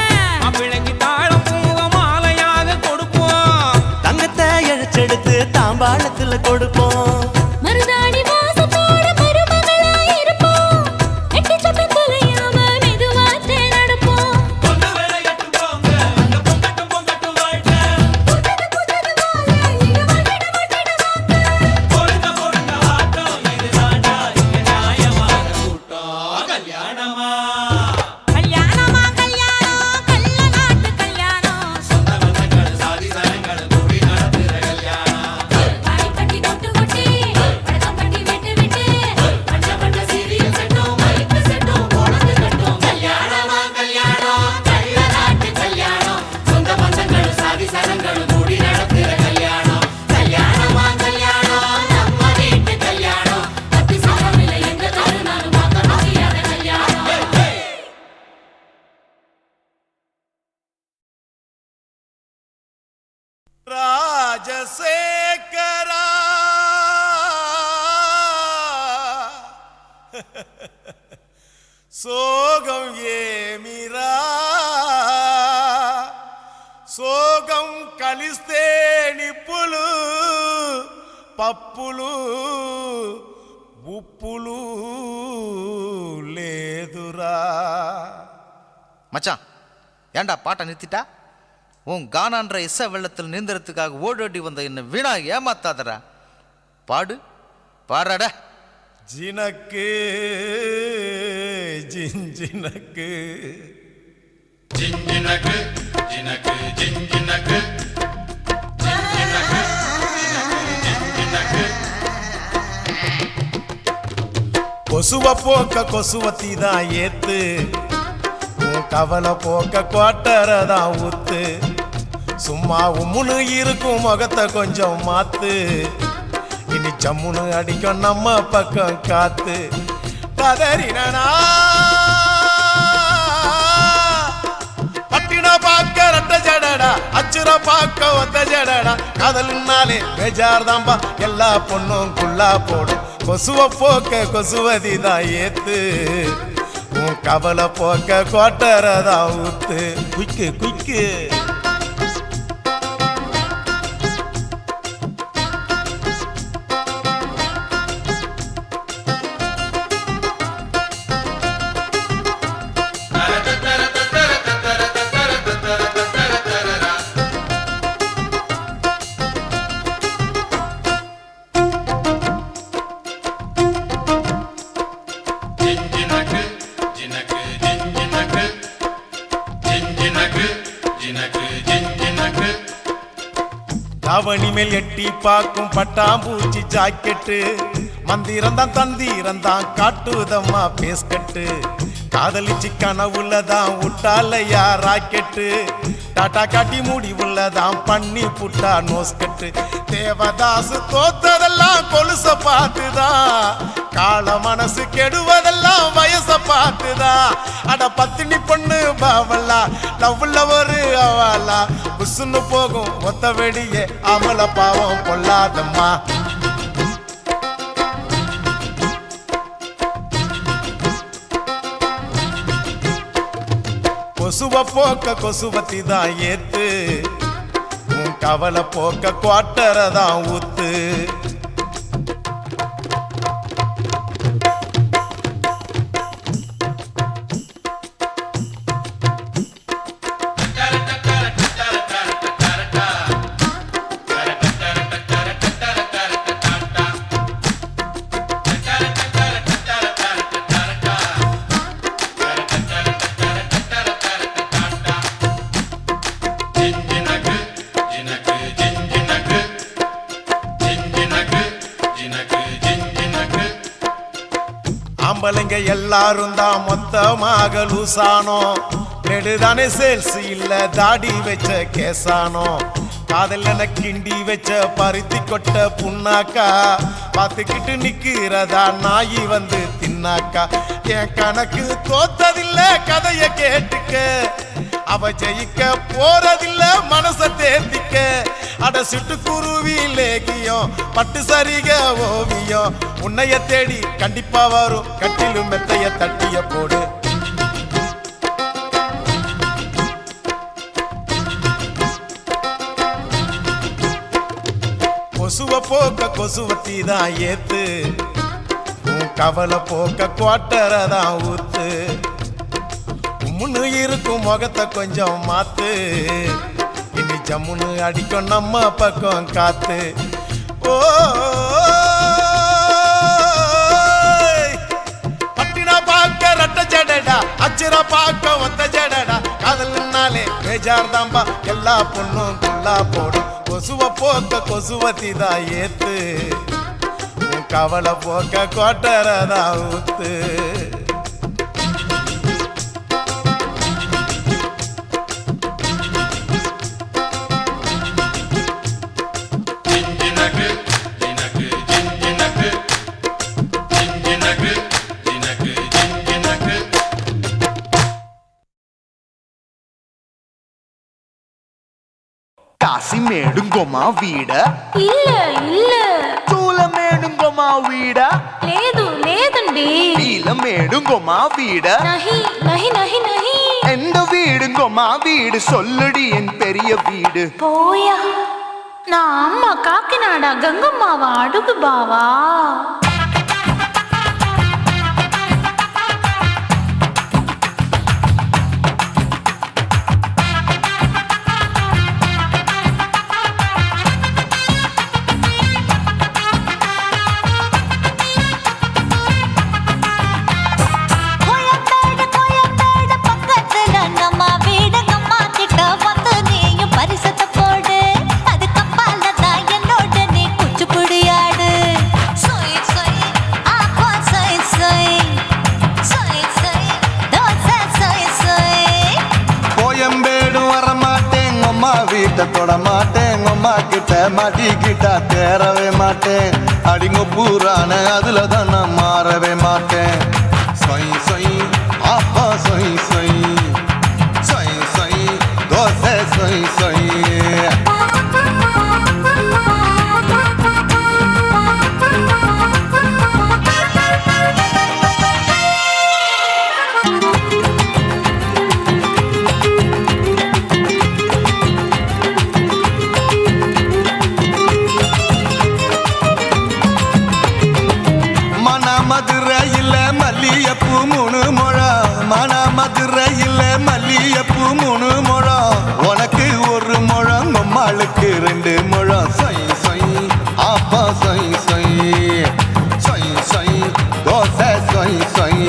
மாப்பிள்ளைக்கு தாழம் பூவ மாலையாக கொடுப்போம். தங்கத்தை இழைச்செடுத்து தாம்பாளத்துல கொடுப்போம். மருதாணி வாசத்தோட மருமகளா இருப்போம். எட்டி சப்பை தொலையாம மெதுவாத்தே நடப்போம். புத்தது போல இங்க கல்யாணமா கல்யாணம், கள்ள நாட்டு கல்யாணம். பாடி பட்டி கொட்டு கொட்டி படக்கம் பட்டி விட்டு விட்டு பண்ட பண்ட சீரியல் செட்டும் மைக்கு செட்டும் போனது கட்டும். கல்யாணமா கல்யாணம் கள்ள நாட்டு கல்யாணம். சொந்த பந்தங்களும் சாதி சனங்களும் கூடி நடத்துற கல்யாணம். கல்யாணமா கல்யாணம் நம்ம வீட்டு கல்யாணம். அத்தி சாரமில்லை எங்க தருணாலும் பார்க்க முடியாத கல்யாணம். ராஜசேகரா சோகம் ஏமிரா సోగం కలిస్తే నిప్పులు పప్పులు ఉప్పులు లేదురా. மச்சான் ஏன்டா பாட்டை நிறுத்திட்டா? உன் கானான்ற இச வெள்ளத்தில் நீந்தறதுக்காக ஓடோடி வந்த என்ன வீணா ஏமாத்தாதடா. பாடு பாடுறாடா. ஜினக்கு ஜிஞ்சினக்கு ஜிஞ்சினக்கு ஜினக்கு ஜிஞ்சினக்கு ஜிஞ்சினக்கு ஜிஞ்சினக்கு கொசுவ போக்க கொசுவத்தி தான் ஏத்து, உன் கவலை போக்க கோட்டரதான் ஊத்து. சும்மா உம்முன்னு இருக்கும் முகத்தை கொஞ்சம் மாத்து, இனி சம்முன்னு அடிக்கும் நம்ம பக்கம் காத்து. கதறினா பட்டின பாக்க ரெட்ட ஜடடா, அச்சுர பாக்க ஒத்த ஜடடா. காதல்னாலே பேஜார் தாம்பா, எல்லா பொண்ணும் குள்ளா போடும். கொசுவ போக்க கொசுவதி தான் ஏத்து, உன் கவலை போக்க கோட்டரதான் ஊத்து. குய்க்கு குய்க்கு ஜிஞ்சினக்கு ஜினக்கு ஜிஞ்சினக்கு ஜிஞ்சினக்கு ஜினக்கு ஜிஞ்சினக்கு தாவணி மேல் எட்டி பார்க்கும் பட்டாம்பூச்சி ஜாக்கெட்டு, மந்திரந்தான் தந்திரந்தான் காட்டுதம்மா பேஸ்கட்டு. காதலிச்சு கனவுள்ளதான் விட்டாலையா ராக்கெட்டு, டாட்டா காட்டி முடிவுள்ளதான் பண்ணி புட்டா நோஸ்கட்டு. தேவதாசு தோத்ததெல்லாம் கொலுச பார்த்துதான், கால மனசு கெடுவதெல்லாம் வயச பார்த்துதான். அட பத்தினி பொண்ணு பாவலா, லவ்ல ஒரு அவலா, புசுன்னு போகும் ஒத்த வெடியே அமல பாவம் கொள்ளாதம்மா. கொசுவ போக்க கொசுவத்தி தான் ஏத்து, உன் கவலை போக்க குவாட்டரதான் ஊத்து. கரட்ட கரட்ட கரட்ட கரட்ட ஆம்பளைங்க எல்லாரும் தான் மொத்தமாக லூசானோ நெடுதானே சேல்ஸ் இல்ல தாடி வச்ச கேசானோ காதல் என கிண்டி வச்ச பருத்தி கொட்ட புண்ணாக்கா பார்த்துக்கிட்டு நிக்கிறதா நாயி வந்து தின்னாக்கா என் கணக்கு தோத்ததில்ல கதைய கேட்டுக்க அவ ஜெயிக்க போறதில்ல மனச தேர்த்திக்க அட சிட்டுக்குருவி லேகியம் பட்டு சரிக ஓவியம் உன்னைய தேடி கண்டிப்பா வரும் கட்டிலும் மெத்தைய தட்டிய போடு கொசுவ போக்க கொசுவத்தி தான் ஏத்து உன் கவலை போக்க குவாட்டரை தான் ஊத்து முன்னு இருக்கும் முகத்தை கொஞ்சம் மாத்து இனி ஜம்முன்னு அடிக்கும் நம்ம பக்கம் காத்து ஓ பட்டினா பார்க்க ரட்ட ஜடடா அச்சிரா பார்க்க ஒத்த ஜடடா காதல்னாலே பேஜார் தாம்பா எல்லா பொண்ணும் குள்ளா போடும் கொசுவ போக்க கொசுவத்தி தான் ஏத்து உன் கவலை போக்க கோட்டரை தான் ஊத்து కాశీమేడుంగోమా వీడ இல்ல இல்ல చూలమేడుంగోమా వీడ లేదు లేదండి నీలమేడుంగోమా వీడ நஹி நஹி நஹி நஹி எந்த வீடுங்கோமா வீடு சொல்லுடி என் பெரிய வீடு போயா நான் அம்மா காக்கிநாடா கங்கம்மாவா அடுகு பாவா வீட்டை தொட மாட்டேன் அம்மா கிட்ட மாட்டிக்கிட்டா தேரவே மாட்டேன் அடிங்க பூரான அதுல தான் நான் மாறவே மாட்டேன் சொய் சொய் அப்பா சொய் சொய் சொய் சொய் தோசை சொய் சொய் மல்லியப்பூ மூணு முழம் மன மதுரையில் மல்லியப்பூ மூணு முழம் உனக்கு ஒரு முழம் அம்மாளுக்கு 2 முழம் சொய் சொய் அப்பா சொய் சொய் சொய் சொய் தோசை சொய் சொய்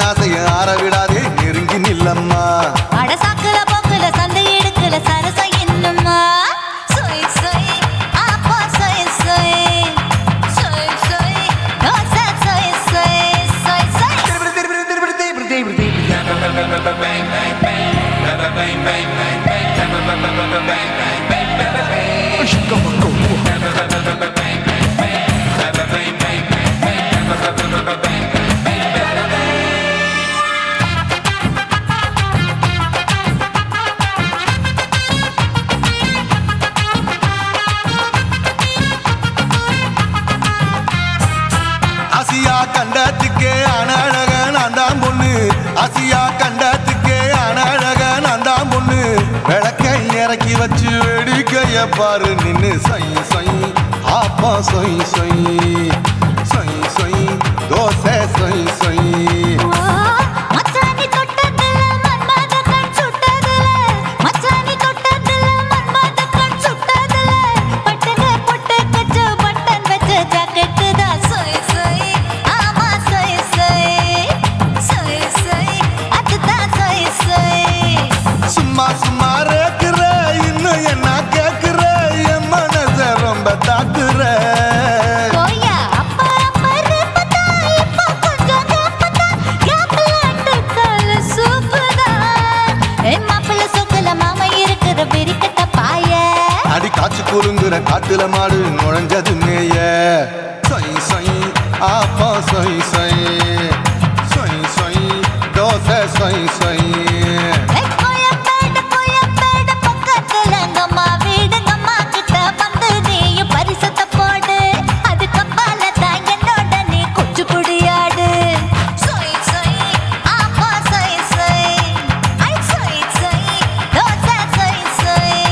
ஆசைய ஆற விடாதே நெருங்கி நில்லம்மா அடசாக்குல போக்குல சந்தை எடுக்கல சரச என்னம்மா சொய் சொய் அப்பா சொய் சொய் சொய் சொய் தோசை சொய் சொய் சொய் சொய் ஆசியா கண்டத்துக்கே அனழக நான் தான் பொண்ணு ஆசியா கண்டத்துக்கே அனழக நான் தான் பொண்ணு விளக்கை இறக்கி வச்சு வேடிக்கைய பாரு நின்னு சொய் சொய் ஆப்பம் சொய் சொய் சொய் சொய் தோசை சொய் சொய் மச்சானி தொட்டதுல மன்மத கண் சுட்டதுல மச்சானி தொட்டதுல மன்மத கண் சுட்டதுல பட்டன பொட்டு கச்சு பட்டன் வச்ச ஜாக்கெட்டு தான் சொய் சொய் ஆமா சொய் சொய் சொய் சொய் அதுதான் சொய் சொய் சும்மா சும்மா ரேக்குற இன்னும் என்ன கேக்குற என் மனச ரொம்ப தாக்குற போயா அப்பா அப்பா ரப்பதா இப்போ கொஞ்சம் ரப்பதா யாப்பலாட்டு கால சூப்பதா என் மாப்பிள்ள சொக்கல மாமா இருக்கிற வெறிக்கட்ட பாய அடி காய்ச்சி குலுங்குற காட்டுல மாடு நுழைஞ்சது மேய சொய் சொய் ஆப்பா சொய் சொய் சொய் சொய் தோசை சொய் சொய் கோயம்பேடு பக்கத்துல எங்கம்மா வீடு அம்மா கிட்ட வந்து நீயும் பரிசத்தை போடு அது கப்பால தான் என்னோட நீ குச்சி புடியாடு சொய் சொய் ஆப்பா சொய் சொய் ஐ சொய் சொய் தோசை சொய் சொய்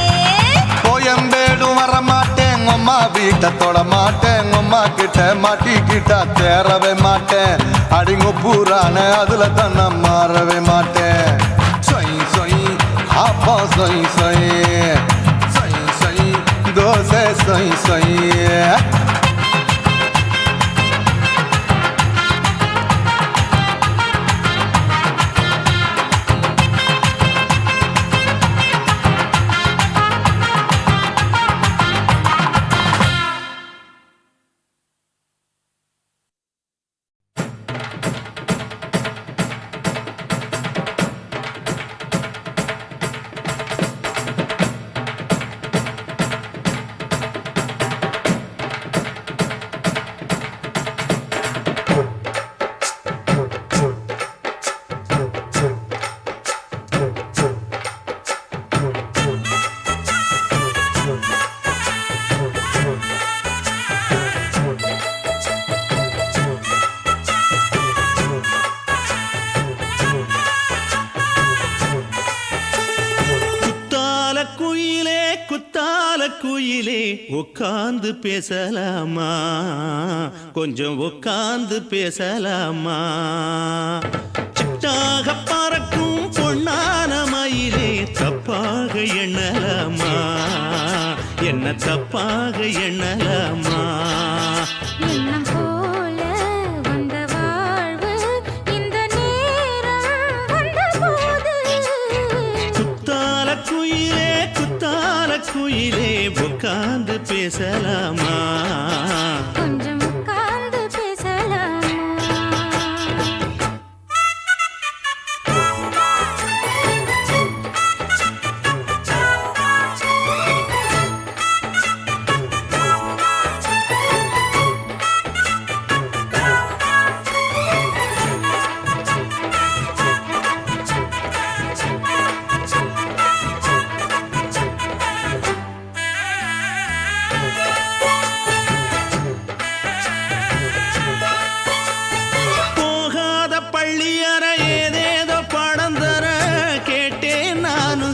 கோயம்பேடும் வர மாட்டேன் அம்மா வீட்டை தொட மாட்டேன் அம்மா கிட்ட மாட்டிக்கிட்டா தேரவே மாட்டேன் அடிங்க பூரான அதுல தான் நான் மாறவே மாட்டேன் சொய் சொய் ஆப்பா சொய் சொய் சொய் சொய் தோசை சொய் சொய் குத்தால குயிலே உட்கார்ந்து பேசலாமா கொஞ்சம் உட்கார்ந்து பேசலாமா சிட்டாக பறக்கும் பொன்னான மயிலே தப்பாக எண்ணலாமா என்ன தப்பாக எண்ணலாமா எண்ணம் போல வந்த வாழ்வு இந்த நேரம் வந்தபோது குத்தால குயிலே உட்கார்ந்து பேசலாமா கொஞ்சம் உட்கார்ந்து பேசலாமா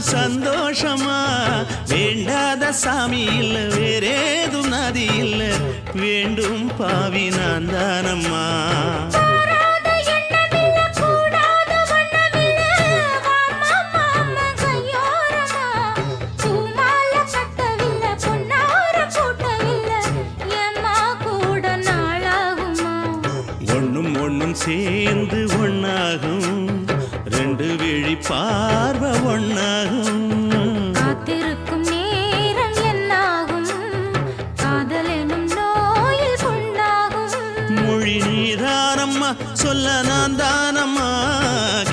சந்தோஷமா வேண்டாத சாமி இல்ல வேறேது நதி இல்ல வேண்டும் பாவி நான் தானம்மா ஒண்ணும் ஒண்ணும் சேர்ந்து ஒண்ணாகும் ரெண்டு விழி பார்வை ஒண்ணாகும் காத்திருக்கும் நேரம் என்னாகும் காதல் எனும் நோயில் புண்ணாகும் மொழி நீதானம்மா சொல்ல நான் தானம்மா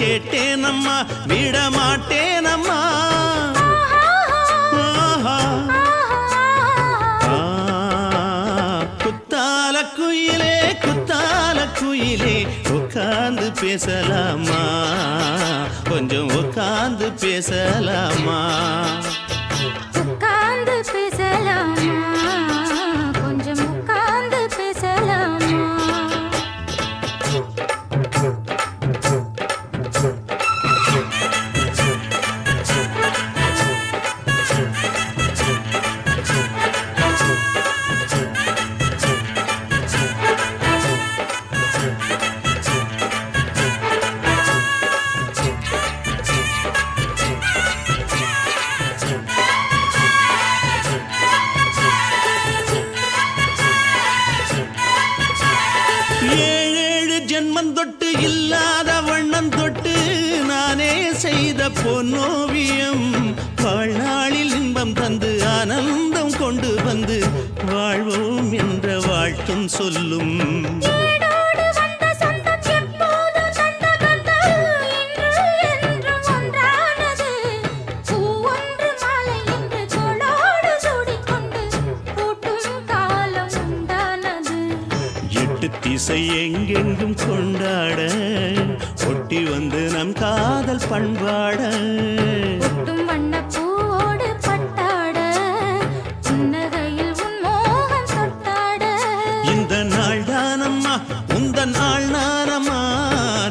கேட்டேனம்மா விட மாட்டேனம்மா குத்தால குயிலே உட்கார்ந்து பேசலாமா கொஞ்சம் உட்கார்ந்து பேசலாமா உட்கார்ந்து பேசலாமா கொஞ்சம் உட்கார்ந்து பேசலாமா அர்த்தம் சொல்லும். ஏடோடு வந்த சொந்தம் எப்போதும் தந்த பந்தம் இன்று என்றும் ஒன்றானது. பூ ஒன்று மாலை என்று தோளோடு சூடிக்கொண்டு பூட்டும் காலம் உண்டானது. எட்டு திசை எங்கெங்கும் கொண்டாட ஒட்டி வந்து நம் காதல் பண்பாட. ஒட்டும் வண்ணப் பூவோடு பட்டாட புன்னகையில் உன் மோகம் தொட்டாட. இந்த நாள் தானம்மா உந்த நாள் நானம்மா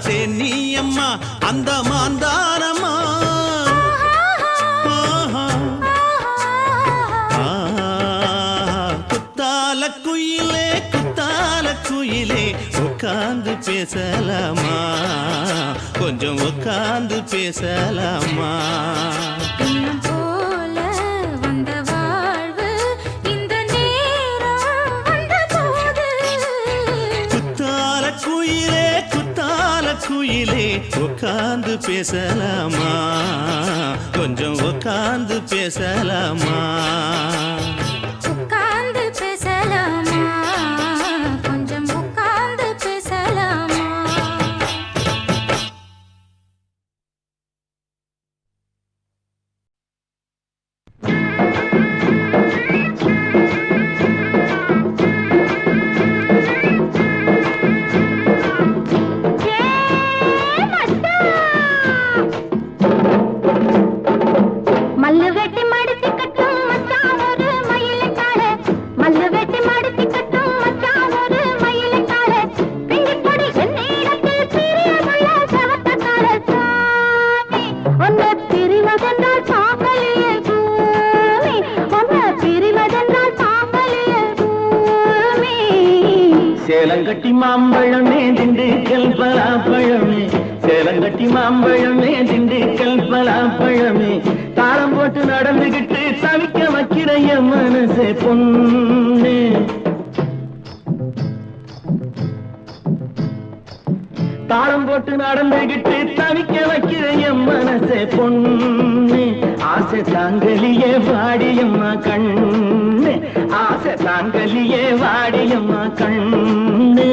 தேனியம்மா அந்த மாந்தானம்மா. குத்தால குயிலே குத்தால குயிலே உட்கார்ந்து பேசலாமா, கொஞ்சம் உட்கார்ந்து பேசலாமா. இன்னும் போல வந்த வாழ்வு இந்த நேரம் வந்தபோது. குத்தால குயிலே குத்தால குயிலே உட்கார்ந்து பேசலாமா, கொஞ்சம் உட்கார்ந்து பேசலாமா. உட்கார்ந்து பேசலாமா, கொஞ்சம் உட்கார்ந்து பேசலாமா. மல்லு வெட்டி மடிச்சு கட்டும் மச்சான் ஒரு மயிலைக்கால. மல்லு வெட்டி மடிச்சு கட்டும் மச்சான் ஒரு மயிலைக்கால. பிங்கிப்பொடி என்னிடத்தில் பிரியமுள்ள சவத்தக்கார சாமி. உன்னை பிரிவதென்றால் சாம்பலியே பூமி. உன்னை பிரிவதென்றால் சாம்பலியே பூமி. சேலங்கட்டி மாம்பழமே திண்டுக்கல் பலாப்பழமே, சேலங்கட்டி மாம்பழமே திண்டுக்கல் பலாப்பழமே. தாளம் போட்டு நடந்துகிட்டு தவிக்க வைக்கிற என் மனசே பொண்ணு. தாளம் போட்டு நடந்துகிட்டு தவிக்க வைக்கிற என் மனசே பொண்ணு. ஆசை தாங்கலியே வாடியம்மா கண்ணு, ஆசை தாங்கலியே வாடியம்மா கண்ணு.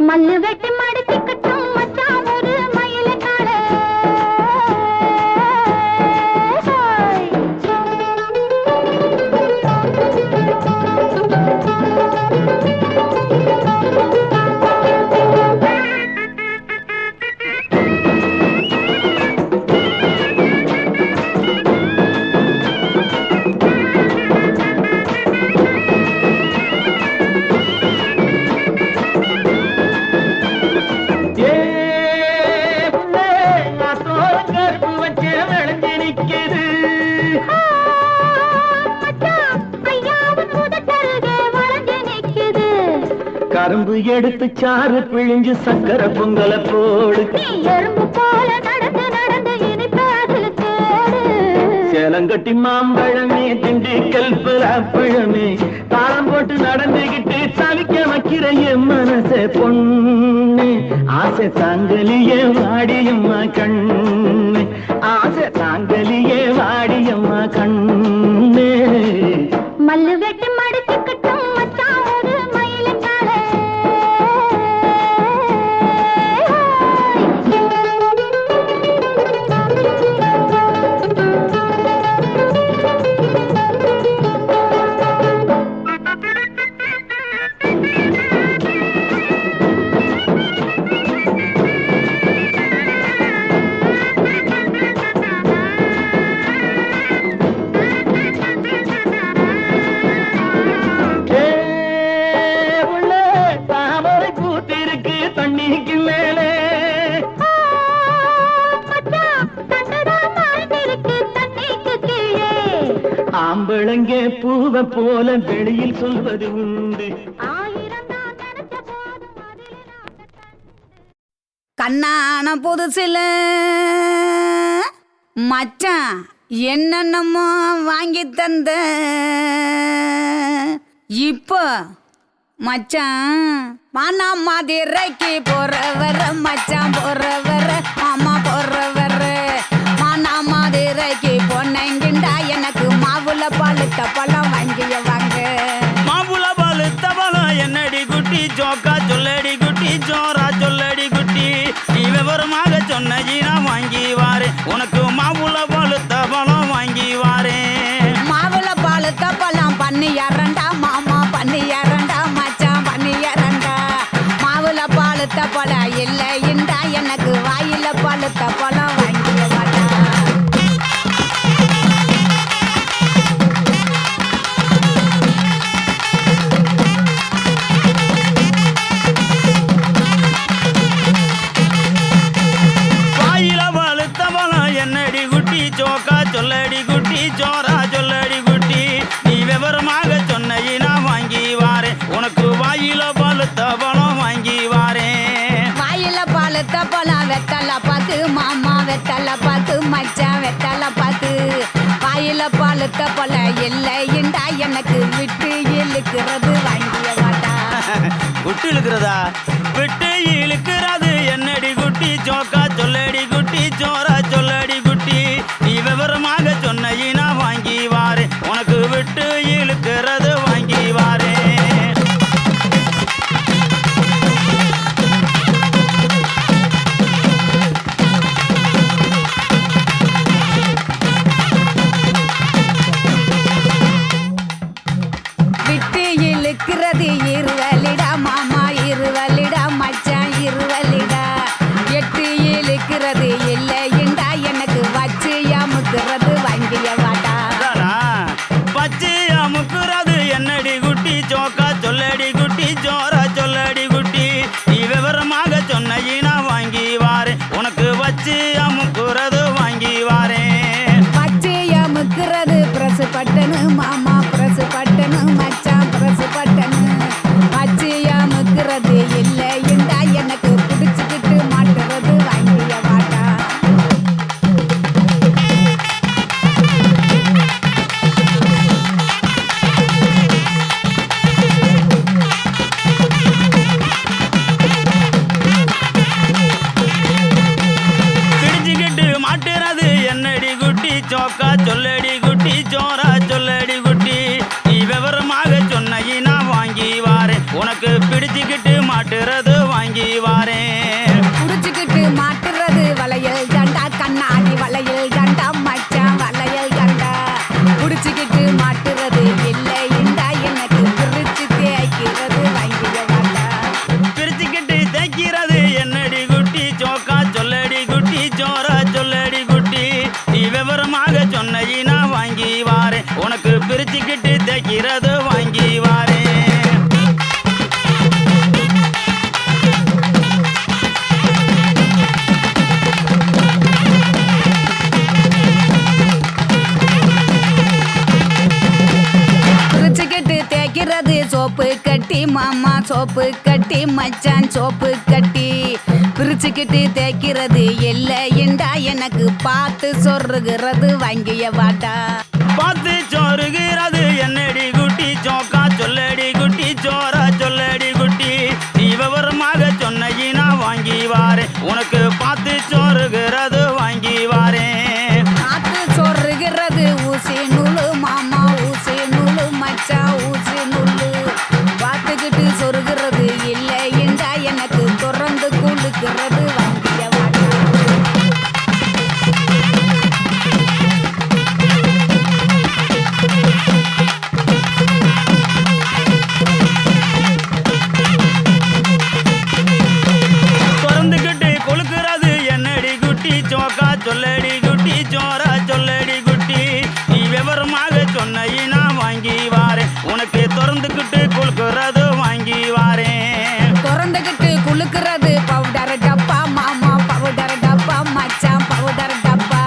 மல்லு வெட்டி மடிச்சு கட்டும் மச்சான் ஒரு மயிலைக்கால. ஏ புள்ளே, நான் தோல் கருப்பு வச்ச விளைஞ்சு நிக்குது. மச்சான் ஐயாவும் முதற்கருகே வளைஞ்சு நிக்குது. கரும்பு எடுத்து சாறு பிழிஞ்சு சக்கரை பொங்கலை போடு. நீ எறும்பு போல நடந்து நடந்து இனிப்பு அதில் தேடு. சேலங்கட்டி மாம்பழமே திண்டுக்கல் பலாப்பழமே. தாளம் போட்டு நடந்துகிட்டு தவிக்க வைக்கிற என் மனசே பொண்ணு. ஆசை தாங்கலியே வாடியம்மா கண்ணு, ஆசை தாங்கலியே வாடியம்மா கண்ணு. மல்லு வெட்டி மடிச்சு கட்டும் மச்சான் ஒரு மயிலைக்கால. ஏ புள்ளே, தாமரை பூத்திருக்கு தண்ணிக்கு மேலே. மச்சான் தண்டுதான் மறைஞ்சிருக்கு தண்ணிக்கு கீழே. ஆம்பளங்கே பூவை போல வெளியில் சொல்வது உண்டு. ஆயிரம் தான் நினைச்ச போதும் அதிலே நாகத்தான். கண்ணான புதுசில மச்சான் என்னென்னமோ வாங்கி தந்த. இப்போ மச்சான் மானா மதுரைக்கு போறவர மச்சான் போறவர மாமா போறவர. மானா மதுரைக்கு பொன்னங்கிண்டா எனக்கு மாவுல பழுத்த பழம் வாங்கிய வாங்க. மாவுள பாலு தபலம் என்னடி வெளுத்த போல இல்லைண்டா எனக்கு விட்டு இழுக்கிறது வாங்கிய வாடா விட்டு இழுக்கிறதா விட்டு இழுக்கிறது என்னடி குட்டி ஜோக்கா சொல்லடி குட்டி ஜோரா சொல்லடி குட்டி நீ விவரமாக சொன்ன வாங்கி வாரு உனக்கு விட்டு இழுக்கிறது வாங்கி வாரு விட்டு இழுக்கிறது இருவலிடா மாமா இருவலிடா மச்சான் இருவலிடா எட்டு இழுக்கிறது இல்லைண்டா எனக்கு வச்சு அமுக்கிறது வாங்கிய வாடா பச்சை அமுக்குறது என்னடி குட்டி ஜோக்கா சொல்லடி குட்டி ஜோரா சொல்லடி குட்டி நீ விவரமாக சொன்ன வாங்கி வாரு உனக்கு வச்சு அமுக்குறது வாங்கி வாரேன் வச்சு அமுக்கிறது பிரசு பட்டனு மாமா பிரசு பட்டனு மச்சான் பிரசு பட்டனு வச்சு அமுக்கிறது இல்லைண்டா எனக்கு பிடிச்சுக்கிட்டு மாட்டுறது வாங்கிய வாடா பிடிச்சுக்கிட்டு மாட்டுறது என்னடி குட்டி ஜோக்கா சொல்லடி குட்டி ஜோரா சொல்லடி குட்டி நீ விவரமாக சொன்ன வாங்கி வாரேன் உனக்கு பிடிச்சுக்கிட்டு மாட்டுறது வாங்கி வாரேன் புடிச்சுக்கிட்டு மாட்டுறது வளையல் தண்டா கண்ணாடி வளையல் தண்டா மச்சான் வளையல் தண்டா புடிச்சுக்கிட்டு மாட்டுறது இல்லைண்டா எனக்கு பிரிச்சு தேய்க்கிறது வாங்கிய வாடா பிரிச்சுக்கிட்டு தைக்கிறது என்னடி குட்டி ஜோக்கா சொல்லடி குட்டி ஜோரா சொல்லடி குட்டி நீ விவரமாக சொன்ன வாங்கி வாரேன் உனக்கு பிரிச்சுக்கிட்டு தைக்கிறது வாங்கி வாரேன் பிரிச்சுக்கிட்டு தேய்க்கிறது சோப்பு கட்டி மாமா சோப்பு கட்டி மச்சான் சோப்பு கட்டி பிரிச்சுக்கிட்டு தேய்க்கிறது இல்லைண்டா எனக்கு பார்த்து சொருகிறது வாங்கிய வாடா பார்த்து சோறுகிறது என்னடி குட்டி ஜோக்கா சொல்லடி குட்டி ஜோரா சொல்லடி குட்டி நீ விவரமாக சொன்ன வாங்கி வாரேன் உனக்கு பார்த்து சோறுகிறது வாங்கி வாரேன் பார்த்து சொருகிறது ஊசி நூலு மாமா ஊசி நூலு மச்சான் ஊசி நூலு பார்த்துக்கிட்டு சொருகிறது இல்லைண்டா எனக்கு தொடர்ந்து குளுக்கிறது வாங்கிய வாடா திறந்துக்கிட்டு கொழுக்கிறது என்னடி குட்டி ஜோக்கா சொல்லடி குட்டி ஜோரா சொல்லடி குட்டி நீ விவரமாக சொன்ன வாங்கி வாரேன் உனக்கு திறந்துக்கிட்டு கொழுக்கிறது வாங்கி வாரேன் திறந்துக்கிட்டு குளுக்கிறது பவுடர் டப்பா மாமா பவுடர் டப்பா மச்சான் பவுடர் டப்பா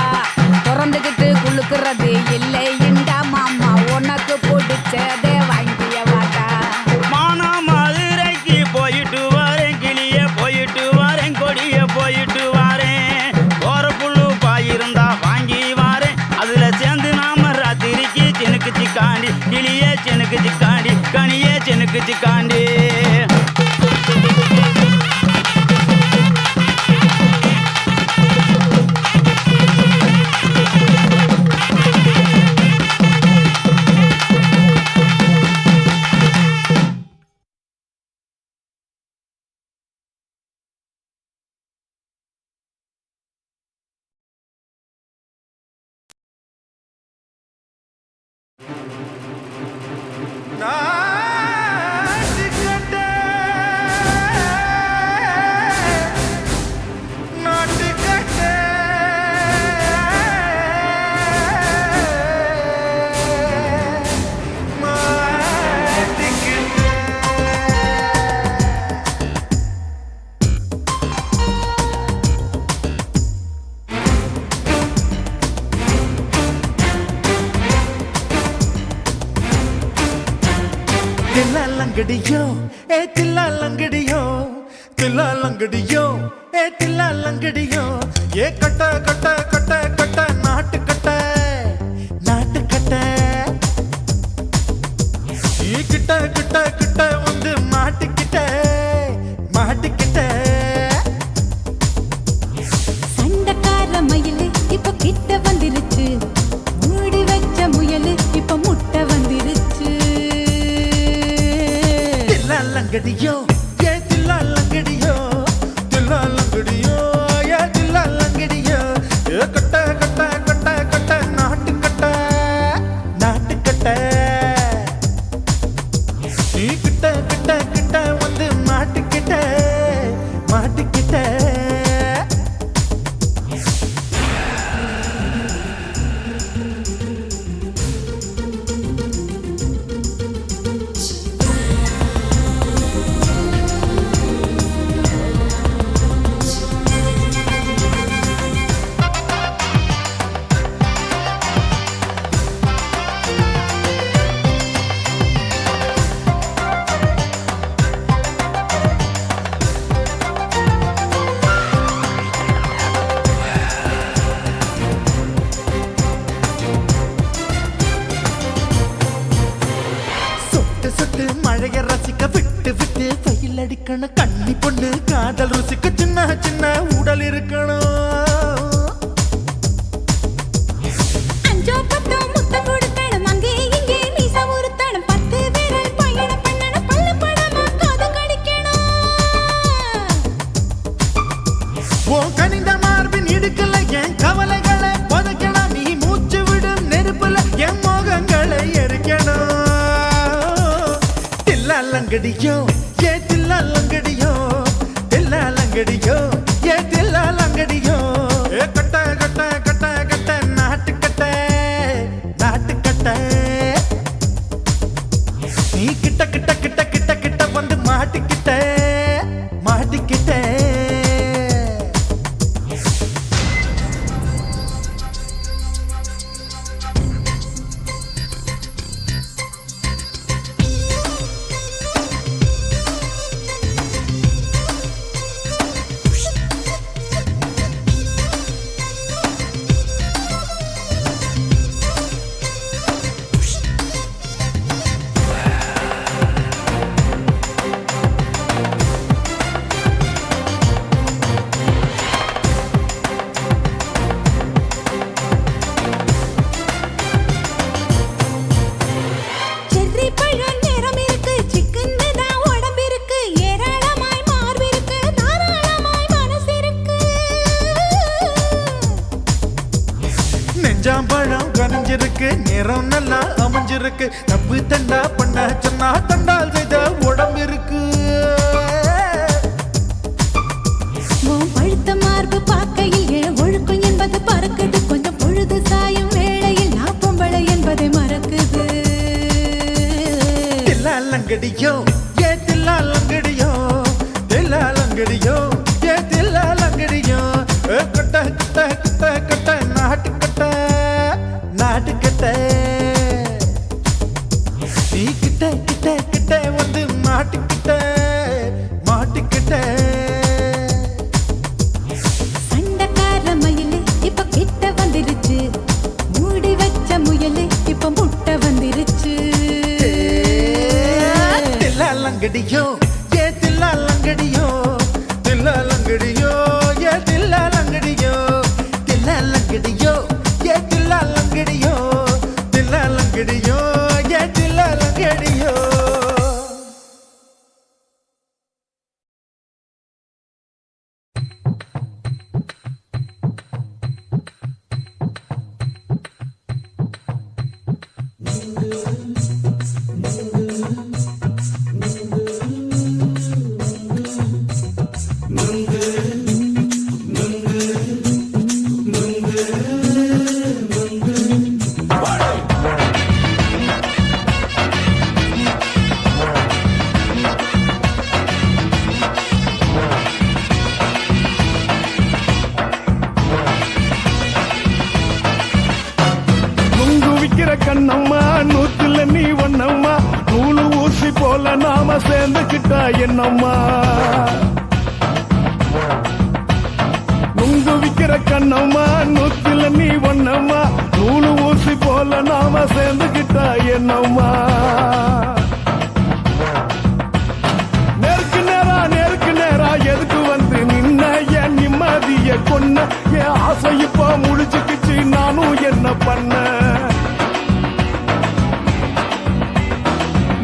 திறந்துக்கிட்டு குளுக்கிறது இல்லைண்டா மாமா உனக்கு பிடிச்சதே வாங்கிய வாடா மானா மதுரைக்கு போயிட்டு வரேன் கிளிய போயிட்டு வரேன் கொடிய போயிட்டு வரேன் போற புல்லு பாயிருந்தா வாங்கி வாரேன் அதுல சேர்ந்து நாம ராத்திரிக்கு சினுக்கு சிக்காண்டி கிளிய சினுக்கு சிக்காண்டி கனிய சினுக்கு சிக்காண்டி தில்லாலங்கடியோ ஏ தில்லாலங்கடியோ தில்லாலங்கடியோ ஏ தில்லாலங்கடியோ ஏ கட்ட கட்ட கட்ட கட்ட நாட்டு கட்ட நாட்டு கட்ட நீ கிட்ட கிட்ட கிட்ட வந்து மாட்டிக்கிட்ட மாட்டிக்கிட்ட சண்டக்கார மயிலு இப்ப கிட்ட வந்துருச்சு மூடி வச்ச முயலு இப்ப முட்டை வந்துருச்சு தில்லாலங்கடியோ ஏ தில்லாலங்கடியோ தில்லாலங்கடியோ ஏ தில்லாலங்கடியோ ஏ கட்ட கட்ட கட்ட கட்ட நாட்டு கட்ட நாட்டு கட்ட நீ கிட்ட கிட்ட கிட்ட வந்து மாட்டிக்கிட்ட மாட்டிக்கிட்ட சொட்டு சொட்டு மழைய ரசிக்க விட்டு விட்டு வெயில் அடிக்கணும் கண்ணி பொண்ணு காதல் ருசிக்க சின்ன சின்ன உடல் இருக்கணும் அஞ்சோ பத்தோ முத்தம் கொடுக்கணும் அங்கே இங்கே மீசா உருத்தணும் 10 விரல் பயணம் பண்ணணும் பல்ல படமா காது கடிக்கணும் ஓ கனிந்த மார்பின் இடுக்கல என் கவலைகளை புதைக்கணும் நீ மூச்சு விடும் நெருப்புல என் மோகங்களை எரிக்கணும் தில்லாலங்கடியோ ஏ தில்லாலங்கடியோ தில்லாலங்கடியோ ஏ தில்லாலங்கடியோ ஏ கட்ட கட்ட கட்ட கட்ட நாட்டு கட்ட நாட்டு கட்ட நீ கிட்ட கிட்ட கிட்ட கிட்ட கிட்ட வந்து மாட்டிக்கிட்ட மாட்டிக்கிட்ட செர்ரி பழம் நிறம் இருக்கு சிக்கன்னு தான் உடம்பு இருக்கு ஏராளமாய் மார்பு இருக்கு தாராளமாய் மனசு இருக்கு நெஞ்சாம்பழம் கனிஞ்சிருக்கு நிறம் நல்லா அமைஞ்சிருக்கு தப்பு தண்டா பண்ண சொன்னா தண்டால் செய்த உடம்பு இருக்கு உன் பழுத்த மார்பு பார்க்கையில் என் ஒழுக்கம் என்பது பறக்குது கொஞ்சம் பொழுது சாயும் வேளையில் நான் பொம்பளை என்பதை மறக்குது தில்லாலங்கடியோ ஏ தில்லாலங்கடியோ தில்லாலங்கடியோ ஏ தில்லாலங்கடியோ ஏ கட்ட கட்ட கட்ட கட்ட நாட்டு கட்ட நாட்டு கட்ட நீ கிட்ட கிட்ட கிட்ட வந்து மாட்டிக்கிட்ட மாட்டிக்கிட்ட சண்டக்கார மயிலு இப்ப கிட்ட வந்துருச்சு மூடி வச்ச முயலு இப்ப முட்டை வந்துருச்சு தில்லாலங்கடியோ ஏ தில்லாலங்கடியோ தில்லாலங்கடியோ ஏ தில்லாலங்கடியோ தில்லாலங்கடியோ ஏ தில்லாலங்கடியோ தில்லாலங்கடியோ ஏ தில்லாலங்கடியோ கண்ணம்மா நூத்துல நீ ஒன்னம்மா நூலு ஊசி போல நாம சேர்ந்துக்கிட்டா என்னம்மா நுங்கு விக்கிற கண்ணம்மா நூத்துல நீ ஒண்ணம்மா நூலு ஊசி போல நாம சேர்ந்துகிட்டா என்னம்மா நேருக்கு நேரா எதுக்கு வந்து நின்ன என் நிம்மதிய கொன்ன என் ஆசை இப்ப முழிச்சுக்கிச்சு நானும் என்ன பண்ண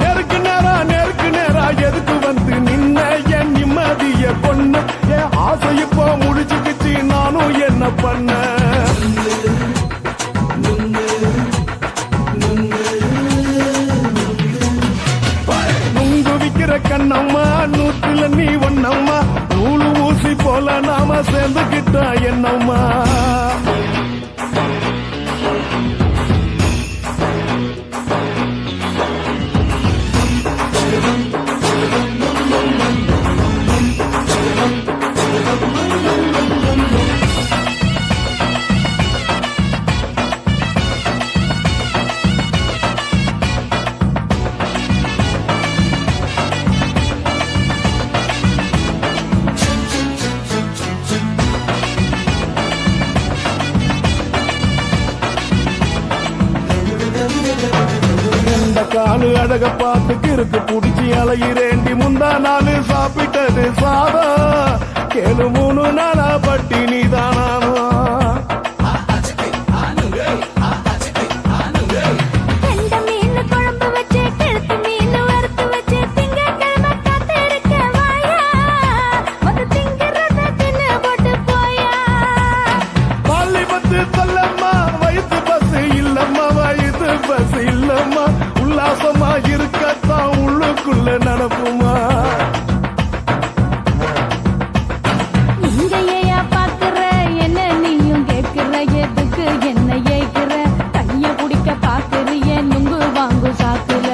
நேருக்கு நேரா எதுக்கு வந்து நின்ன என் நிம்மதிய கொன்ன என் ஆசை இப்ப முடிச்சுக்கிச்சு நானும் என்ன பண்ண நுங்கு விக்கிற கண்ணம்மா நூத்துல நீ ஒண்ணம்மா நூலு ஊசி போல நாம சேர்ந்துகிட்டா என்னம்மா காலு அழக பார்த்து கிறுக்கு புடிச்சு அலையிறேண்டி முந்தா நாலு சாப்பிட்டது சாதம் கேளு 3 நாளா பட்டினி தானானோ உல்லாசமா இருக்கத்தான் உள்ளுக்குள்ள நடப்புமா இங்கேயா பாக்குற என்ன நீயும் கேக்குற எதுக்கு என்ன ஏக்குற கைய குடிக்க பாக்குறிய நுங்கு வாங்கு சாக்குல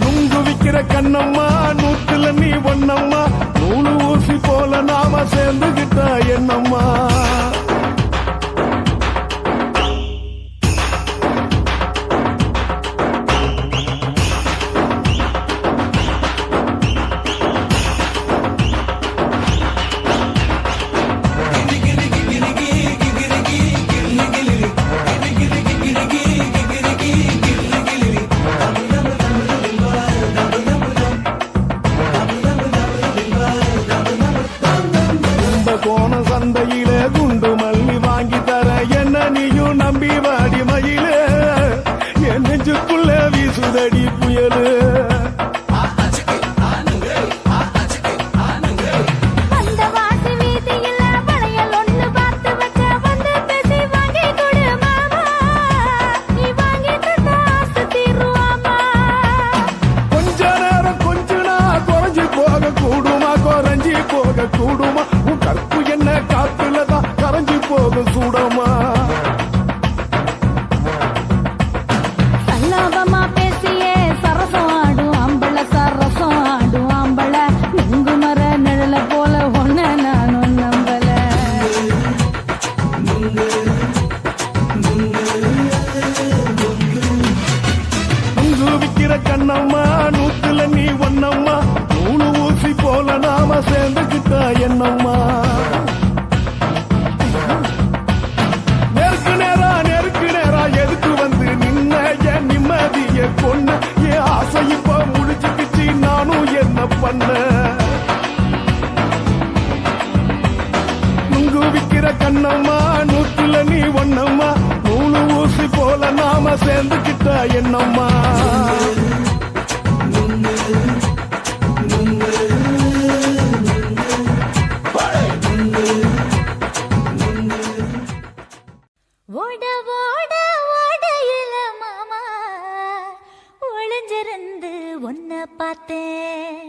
நுங்கு விக்கிற கண்ணம்மா நூத்துல நீ ஒண்ணம்மா நூலு ஊசி போல நாம சேர்ந்துகிட்டா என்னம்மா கோண சந்தையில குண்டு மல்லி வாங்கி தர என்ன நீயும் நம்பி வாடி மயில என் நெஞ்சுக்குள்ள வீசுதடி புயலு கொஞ்ச நேரம் கொஞ்ச நாள் குறைஞ்சி போக கூடுமா குறைஞ்சி போக கூடுமா உன் கற்பு என்ன காத்துலதான் கரைஞ்சி போக சூடமா சல்லாபமா பேசியே சரசம் ஆடும் ஆம்பள சரசம் ஆடும் ஆம்பள நுங்கு மர நிழல போல ஒன்ன நானும் நம்பல நுங்கு விக்கிற கண்ணம்மா நூத்துல நீ ஒண்ணம்மா நூலு ஊசி போல நாம சேர்ந்துகிட்டா என்னம்மா நேருக்கு நேரா எதுக்கு வந்து நின்ன என் நிம்மதிய கொன்ன என் ஆசை இப்ப முடிச்சுக்கிச்சு நானும் என்ன பண்ண நுங்கு விக்கிற கண்ணம்மா நூத்துல நீ ஒண்ணம்மா நூலு ஊசி போல நாம சேர்ந்துகிட்டா என்னம்மா ஓட ஓட ஓடையில மாமா ஒளிஞ்சிருந்து ஒன்ன பார்த்தேன்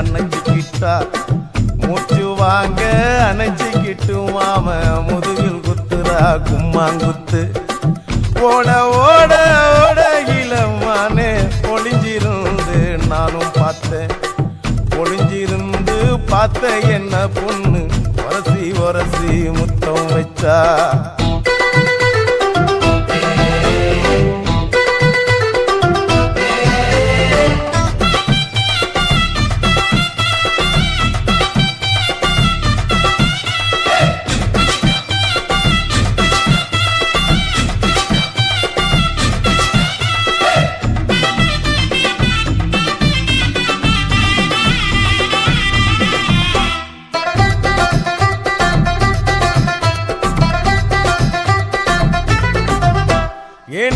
அணைச்சிக்கிட்டா மூச்சு வாங்க அணைச்சிக்கிட்டு மாம முதுகில் குத்துறா கும்மாங்குத்து ஓட ஓட ஓட இளமானே ஒளிஞ்சிருந்து நானும் பார்த்தேன் ஒளிஞ்சிருந்து பார்த்த என்ன பொண்ணு ஒரசி ஒரசி முத்தம் வச்சா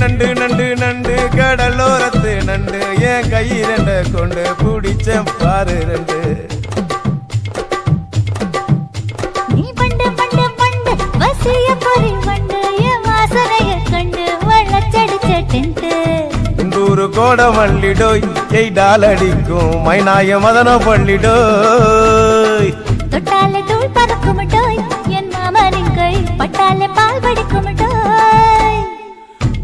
நண்டு நண்டு நண்டு கடலோரத்து நண்டு என் கை ரெண்ட கொண்டு பிடிச்ச பாரு ரெண்டு நீ பண்டு பண்டு பண்டு வசிய பொறி வண்டு என் வாசனைய கண்டு வள்ளச்சடிச்ச டென்ட் இந்தூரு கோட மல்லிடோய் எய்டால் அடிக்கும் மைனாய மதன பள்ளிடோய் தொட்டாலே தூள் பறக்குமட்டோய் என் மாமனின் கை பட்டாலே பால் படிக்குமட்டோய்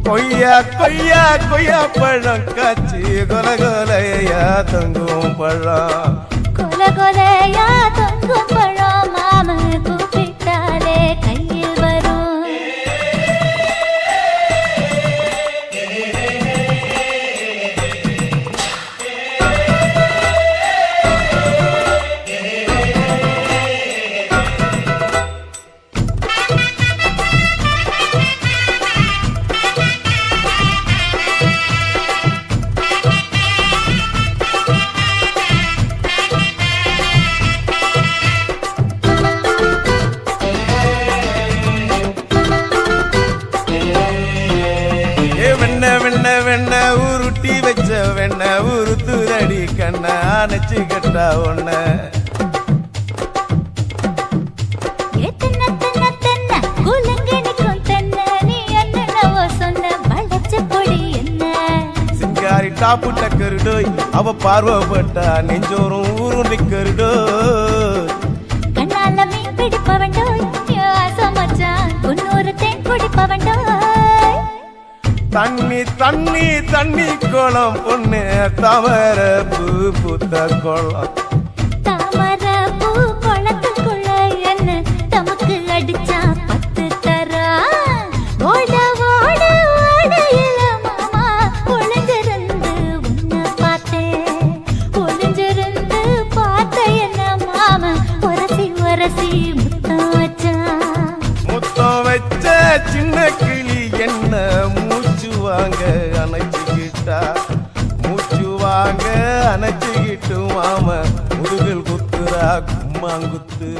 கொய்யா கொய்யா கொய்யா பழம் காய்ச்சி கொல கொலையா தொங்கும் பழம் கொல கொலையா தொங்கும் பழம் மாம கூப்பிட்டாலே கையில் வரும் வெண்ண உருட்டி வச்ச வெண்ண உருத்துரடி கண்ண அணைச்சு கட்டா ஒண்ண சிங்காரி டாப்பு டக்கருடோய் அவ பார்வப்பட்டா நெஞ்சோறும் ஊரும் நிக்கருடோய் கண்ணால மீன் பிடிப்பவண்டோய் ஆசமச்சான் குன்னூறு தேன் குடிப்பவண்டோய் தண்ணி தண்ணி தண்ணி குளம் பொண்ணு தாமர பூ பூத்த குளம் தாமர பூ குளத்துக்குள்ள என்ன தமக்கு அடிச்சா 10 தரா ஓட ஓட ஓட இள மாமா ஒளிஞ்சிருந்து உன்னை பார்த்தேன் ஒளிஞ்சிருந்து பார்த்த என்ன மாமா ஒரசி ஒரசி முத்தம் வச்சா முத்தம் வச்ச சின்ன கிளி என்ன மூச்சு வாங்க அணைச்சிக்கிட்டா மூச்சு வாங்க அணைச்சிக்கிட்டு மாம முதுகில் குத்துறா கும்மாங்குத்து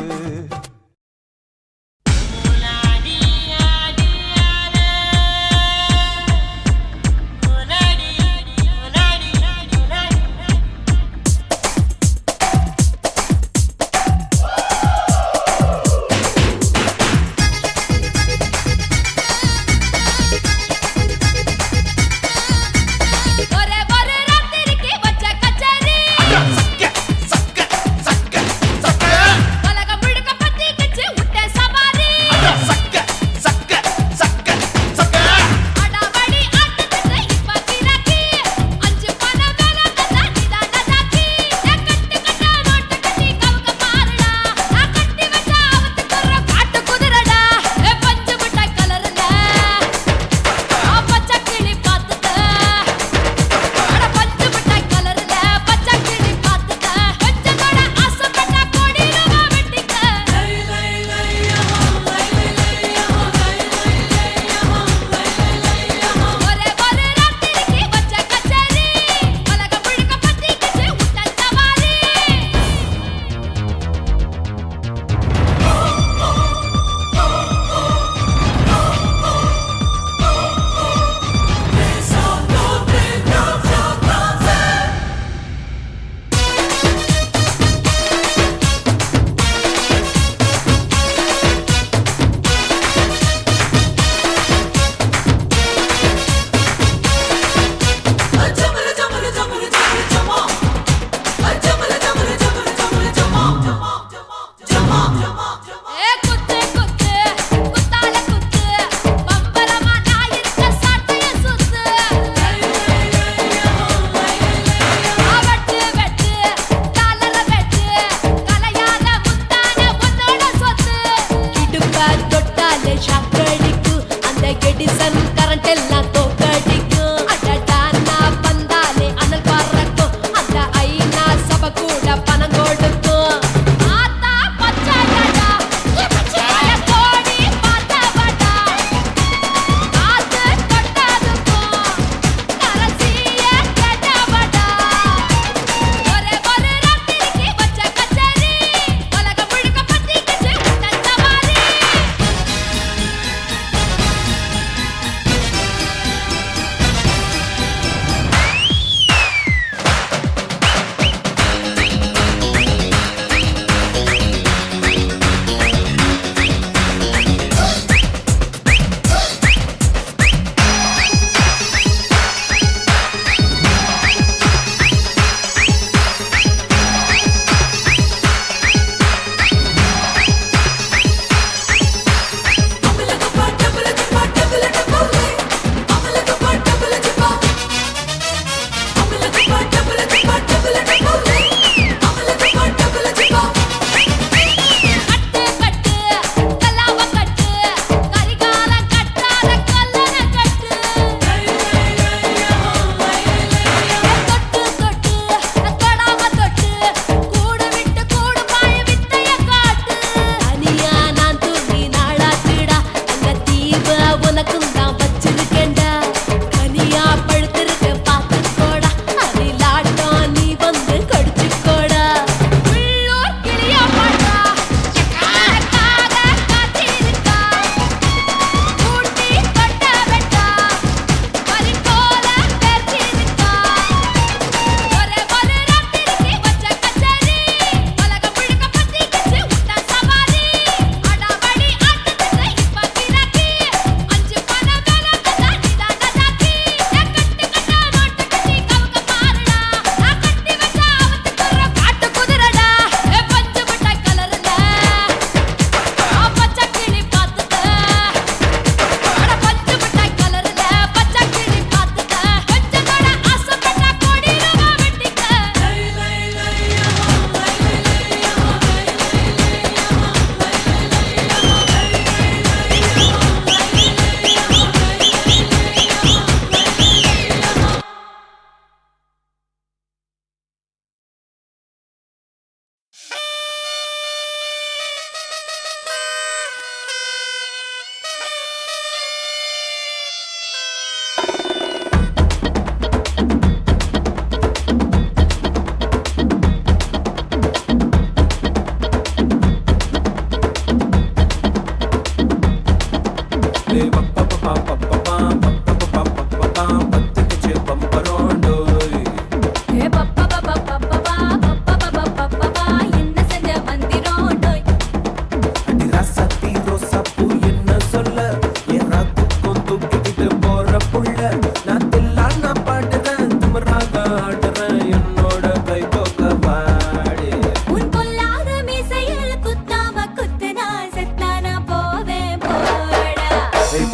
உலகம் முழுக்க பத்தி Hey,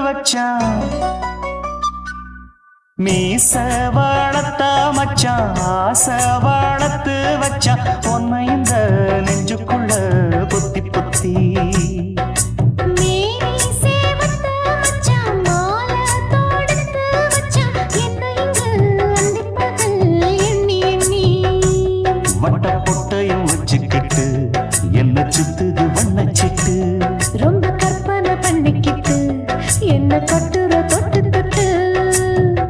வச்சான் மீச வளர்த்த மச்சான் ஆசை வளர்த்து வச்சான் உன்னை இந்த நெஞ்சுக்குள்ள பொத்தி பொத்தி வட்ட பொட்டையும் வச்சுக்கிட்டு என்ன சுத்துது வண்ணச்சிட்டு ரொம்ப கற்பனை பண்ணிக்கிட்டு என்ன கட்டுற தொட்டு தொட்டு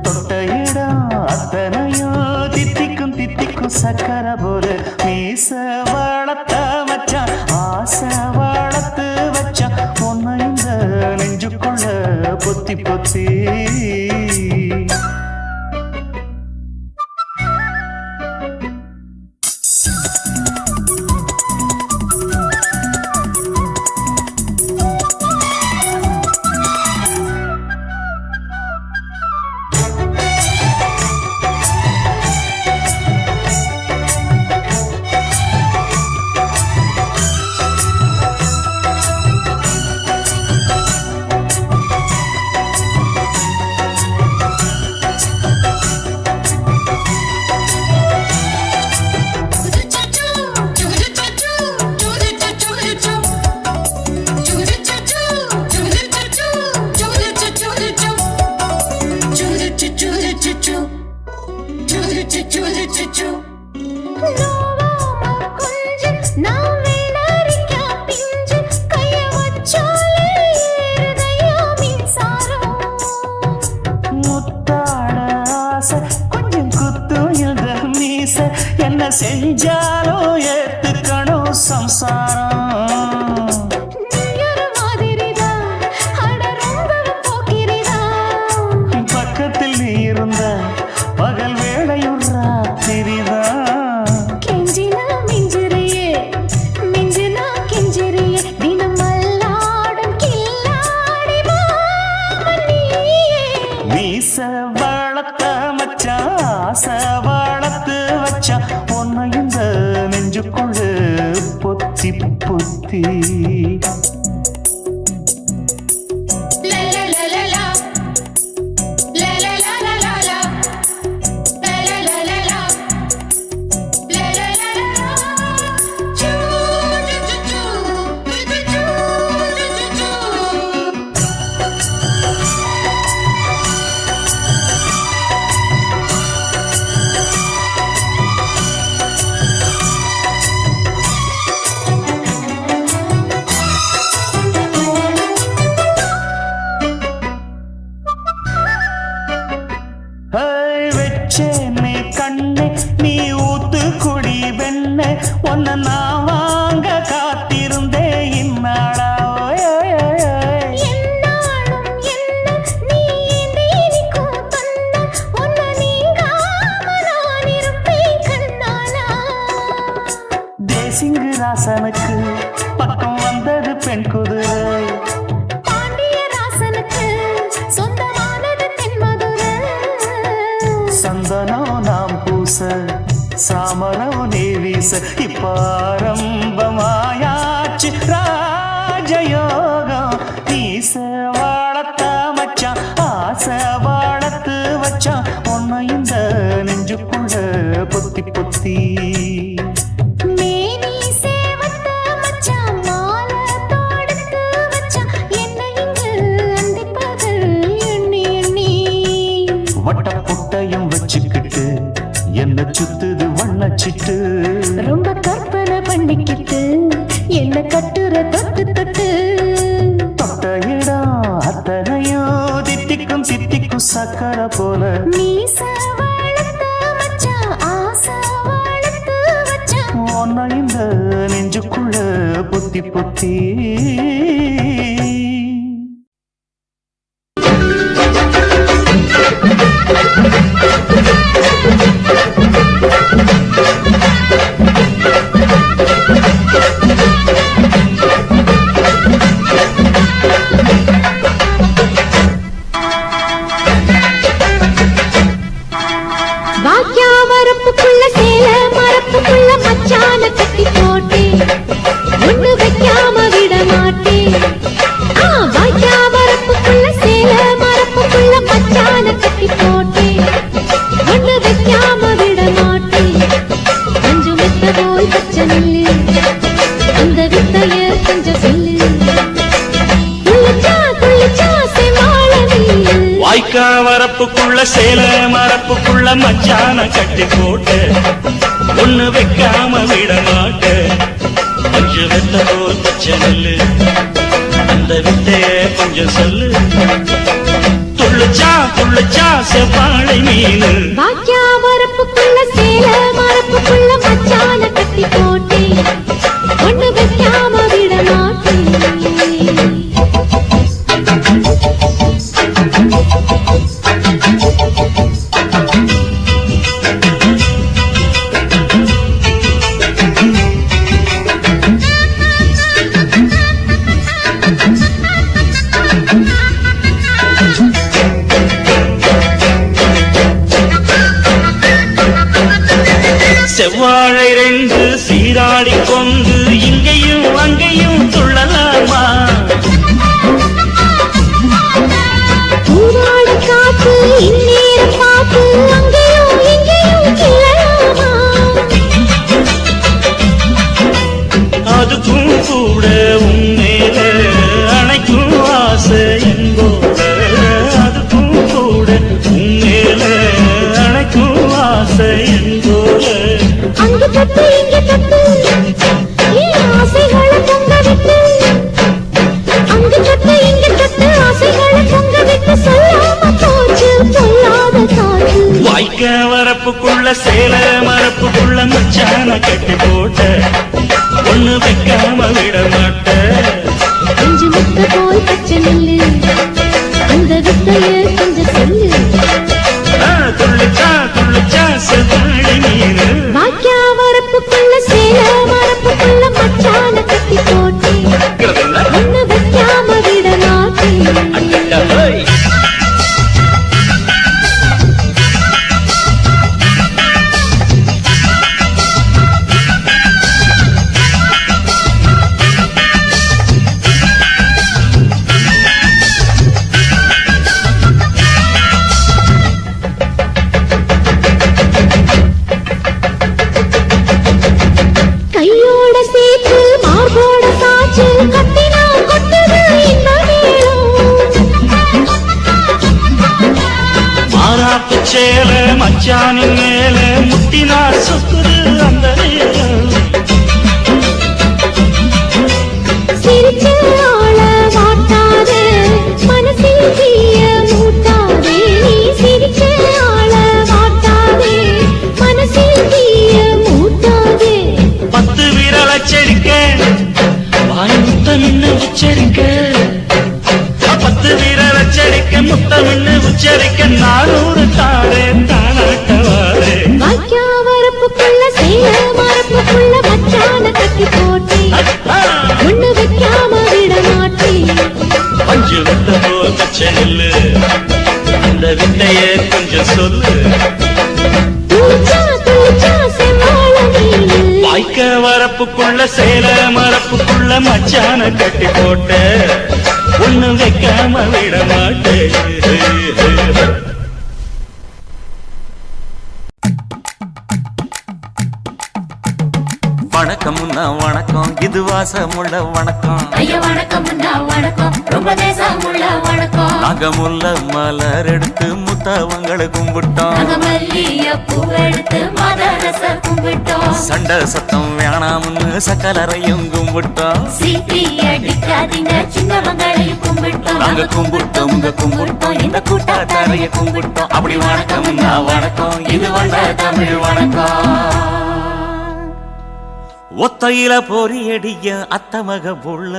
தொட்ட இடம் அத்தனையோ தித்திக்கும் தித்திக்கும் சக்கரை போல மீச வளர்த்த மச்சான் ஆசை வளர்த்து வச்சான் உன்னை இந்த நெஞ்சுக்குள்ள பொத்தி பொத்தி என்ன செஞ்சாலும் ஏத்துக்கணும் சம்சாரம் பக்கத்தில் நீ இருந்த பகல் வேளையும் ராத்திரிதான் கெஞ்சினா மிஞ்சிரியே மிஞ்சினா கெஞ்சிரியே தினம் மல்லாடும் கில்லாடி மாமணியே மீச வளர்த்த மச்சான் ஆசை வளர்த்து வச்சான் உன்னை இந்த நெஞ்சுக்குள்ள பொத்தி பொத்தி வெச்சேனே கண்ணே நீ ஊத்து குடி வெண்ணே உன்னை நான் வாங்க காத்திருந்தே இந்நாளா தேசிங்கு ராசனுக்கு பக்கம் வந்தது பெண் குதிரை சந்தனம் நாம் பூச சாமரம் நீ வீச இப்பாரம்பமாயாச்சு ராஜயோகம் நீச வளர்த்த மச்சான் ஆசை வளர்த்து வச்சான் உன்னை இந்த நெஞ்சுக்குள்ள பொத்தி பொத்தி வச்சுக்கிட்டு என்ன சுத்துது வண்ணச்சிட்டு ரொம்ப கற்பனை பண்ணிக்கிட்டு என்ன கட்டுற தொட்டு தொட்டு தொட்ட இடம் அத்தனையோ தித்திக்கும் தித்திக்கும் சக்கரை போல மீச வளர்த்த மச்சான் ஆசை வளர்த்து வச்சான் உன்னை இந்த நெஞ்சுக்குள்ள பொத்தி பொத்தி மச்சான கட்டி போட்டேன் ஒண்ணு வைக்காம விட மாட்டேன் சேல மரப்புக்குள்ள மச்சான கட்டி போட்டு ஒண்ணு வைக்காம விட மாட்ட கொஞ்சம் வெத்த போல் பச்சை நெல்லு அந்த வித்தைய கொஞ்சம் சொல்லு துள்ளுச்சா செவ்வாழை மீனு பாக்கியா வரப்புக்குள்ள சேல மரப்புக்குள்ள மச்சான கட்டி போட்டே ஒண்ணு வைக்காம விட மாட்டேன் செவ்வாழை ரெண்டு சீராடி கொண்டு இங்கேயும் அங்கேயும் துள்ளலாமா காத்து இந்நேரம் பார்த்து அங்கேயும் இங்கேயும் கிளலாமா அதுக்கும் கூட உன்மேல அணைக்கும் ஆசை என்போட அதுக்கும் கூட உன்மேல அணைக்கும் ஆசை என்போட அங்கு தொட்டு இங்க தொட்டு என் ஆசைகளை பொங்க விட்டு அங்கு தொட்டு இங்க தொட்டு ஆசைகளை பொங்க விட்டு சொல்லாம போச்சு சொல்லாத காற்று வாய்க்க வரப்புக்குள்ள சேல மரப்புக்குள்ள மச்சான கட்டி போட்ட ஒண்ணு வைக்காம விட மாட்ட கொஞ்சு முத்த போல் பச்சை நெல்லு அந்த வித்தைய கொஞ்சம் சொல்லு துள்ளுச்சா செவ்வாழை மீனு வாக்கியா வரப்புக்குள்ள சேல மரப்புக்குள்ள மச்சான கட்டி போட்டே ஒண்ணு வைக்காம விட மாட்டேன் கையோட சேர்த்து மார்போட சாச்சு கத்தினா கொட்டுது இந்த மாறாப்பு சேல மச்சானின் மேல முட்டினா சுக்குது அந்த நேரம் சிரிச்சு ஆள மாட்டாதே மனசில் தீய மூட்டாதே நீ சிரிச்சு ஆள மாட்டாதே மனசில் தீய மூட்டாதே 10 விரல் அச்சரிக்க வாய் முத்தம் இன்னும் உச்சரிக்க 10 விரல் அச்சரிக்க முத்தம் இன்னும் உச்சரிக்க 400 தாரே தானாட்டவாரே வாக்கியா வரப்புக்குள்ள சேல மரப்புக்குள்ள மச்சான கட்டி போட்டே ஒண்ணு வைக்காம விட மாட்டேன் பஞ்சு வித்த போல் பச்சை நெல்லு அந்த வித்தைய கொஞ்சம் சொல்லு துளிச்சா செவ்வாழை மீனு வாய்க்க வரப்புக்குள்ள சேல மரப்புக்குள்ள மச்சான கட்டி போட்ட ஒண்ணு வைக்காம விட மாட்டேன் வணக்கம்னா வணக்கம் இது வாசமுள்ள வணக்கம் ஐயா வணக்கம் வணக்கம் ரொம்ப தேசமுள்ள வணக்கம் நாங்க முல்ல மலர் எடுத்து முத்தவங்களை கும்பிட்டோம் நாங்க மல்லிய பூ எடுத்து மதரச கும்பிட்டோம் சண்டை சத்தம் வேணாம்னு சக்கலரையும் கும்பிட்டோம் சீட்டி அடிக்காதீங்க சின்னவங்களையும் கும்பிட்டோம் நாங்க கும்பிட்டோம் கும்பிட்டோம் இந்த கூட்டாத்தாரைய கும்பிட்டோம் அப்படி வணக்கம்னா வணக்கம் இது வந்த தமிழ் வணக்கம் ஒத்தையில பொறியடிய அத்தமக புள்ள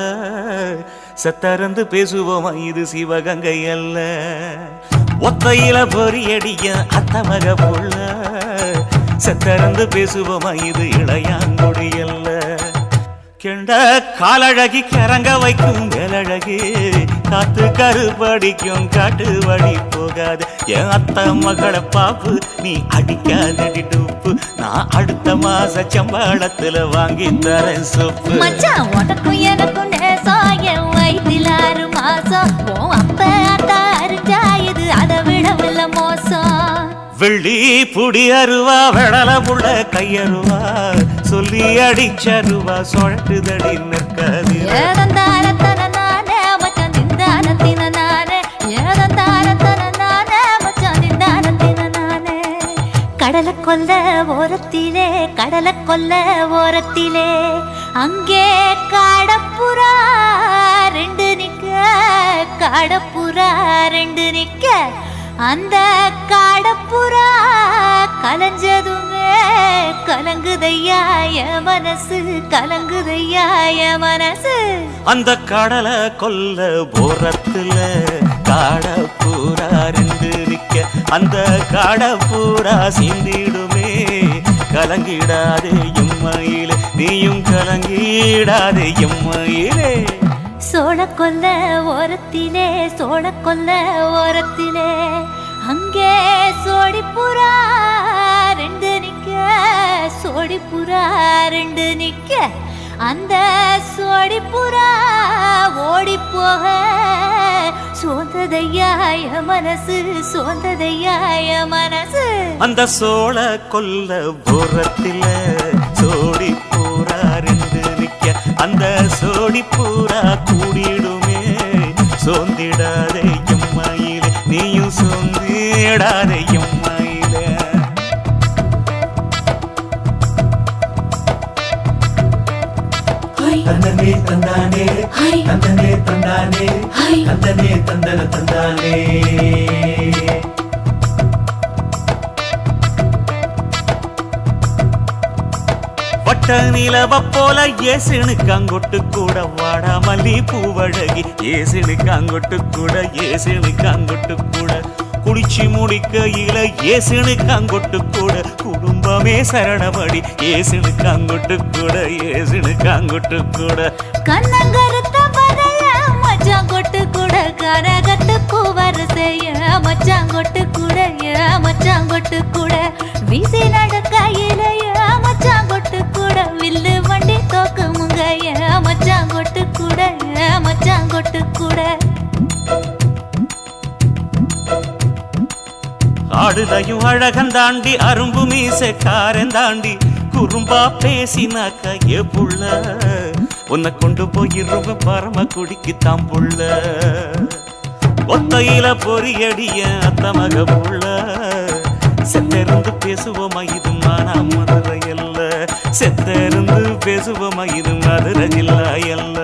சத்தரந்து பேசுவோமா இது சிவகங்கை அல்ல ஒத்தையில பொறியடிய அத்தமக புள்ள சத்தரந்து பேசுவோமா இது இளையாங்குடி அல்ல கெண்ட காலழகி கரங்க வைக்கும் வேலழகி காத்து கருப்படிக்கும் காட்டு வழி போகாது என் அத்த மகளை பாப்பு நீ அடிக்காதடி டூப்பு நான் அடுத்த மாச சம்பளத்துல வாங்கி தரேன் சோப்பு மச்சான் உனக்கும் எனக்கும் நேசம் என் வயிற்றில் 6 மாசம் உன் அப்ப அத்தா அரிஞ்சா இது அதை விடவில்லை மோசம் வெள்ளி புடி அருவா வெடல புள்ள கையருவா சொல்லி அடிச்சருவா சொழட்டுதடி நிற்காது ஏதந்தாரத்தன நானே மச்சான் திந்தானத்தின நானே ஏதந்தாரத்தன நானே மச்சான் திந்தான கடலை கொல்ல ஓரத்திலே கடலை கொல்ல ஓரத்திலே அங்கே காடப்புறா ரெண்டு நிக்க காடப்புறா ரெண்டு நிக்க அந்த காடப்புறா கலஞ்சதுமே கலங்குதையா என் மனசு கலங்குதையா என் மனசு அந்த கடலை கொல்ல போரத்துல காடப்பூரா ரெண்டு நிக்க அந்த காடப்பூரா சிந்திடுமே கலங்கிடாதே எம்மையிலே நீயும் கலங்கிடாதே எம்மையிலே சோழ கொல்ல ஓரத்திலே சோழ கொல்ல ஓரத்திலே அங்கே சோடிப்புறா ரெண்டு நிக்க சோடிப்புறா ரெண்டு நிக்க அந்த சோடிப்புறா ஓடி போக சோந்ததையாய மனசு சோந்ததையாய மனசு அந்த சோழ கொல்ல புறத்தில சோடி பூரா ரெண்டு நிக்க அந்த சோடி பூரா கூடிடுமே சோந்திடாதே எம்மையிலே நீயும் சோந்திடாதே எம்மையிலே தந்தனே தந்தானே தந்தனே தந்தானே தந்தனே தந்தன தந்தானே வட்ட நிலவ போல ஏசுனுக்காங்கொட்டு கூட வாடா மல்லி பூவழகி ஏசுனுக்காங்கொட்டு கூட ஏசுனுக்காங்கொட்டு கூட குளிச்சு முடிக்கையில ஏசுனுக்காங்கொட்டு கூட குடும்பமே சரணபடி ஏசுனுக்காங்கொட்டு கூட ஏசுனுக்காங்கொட்டு கூட கண்ணங்கருத்த பதைய மச்சாங்கொட்டு கூட கரகத்து பூவரசைய மச்சாங்கொட்டு கூட மச்சாங்கொட்டு கூட வீசி நடக்கையிலைய மச்சாங்கொட்டு கூட வில்லு வண்டி தோக்கு முங்கைய மச்சாங்கொட்டு கூட மச்சாங்கொட்டு கூட ஆடுதையும் அழகந்தாண்டி அரும்பு மீசக்காரன் தாண்டி குறும்பா பேசினாக்க ஏ புள்ள உன்னை கொண்டு போயிருவ பரம குடிக்கு தாம்புள்ள ஒத்தையில பொறியடிய அத்தமக புள்ள செத்திருந்து பேசுவோமா இது மானா மதுரை அல்ல செத்திருந்து பேசுவோமா இது மதுரை ஜில்லா அல்ல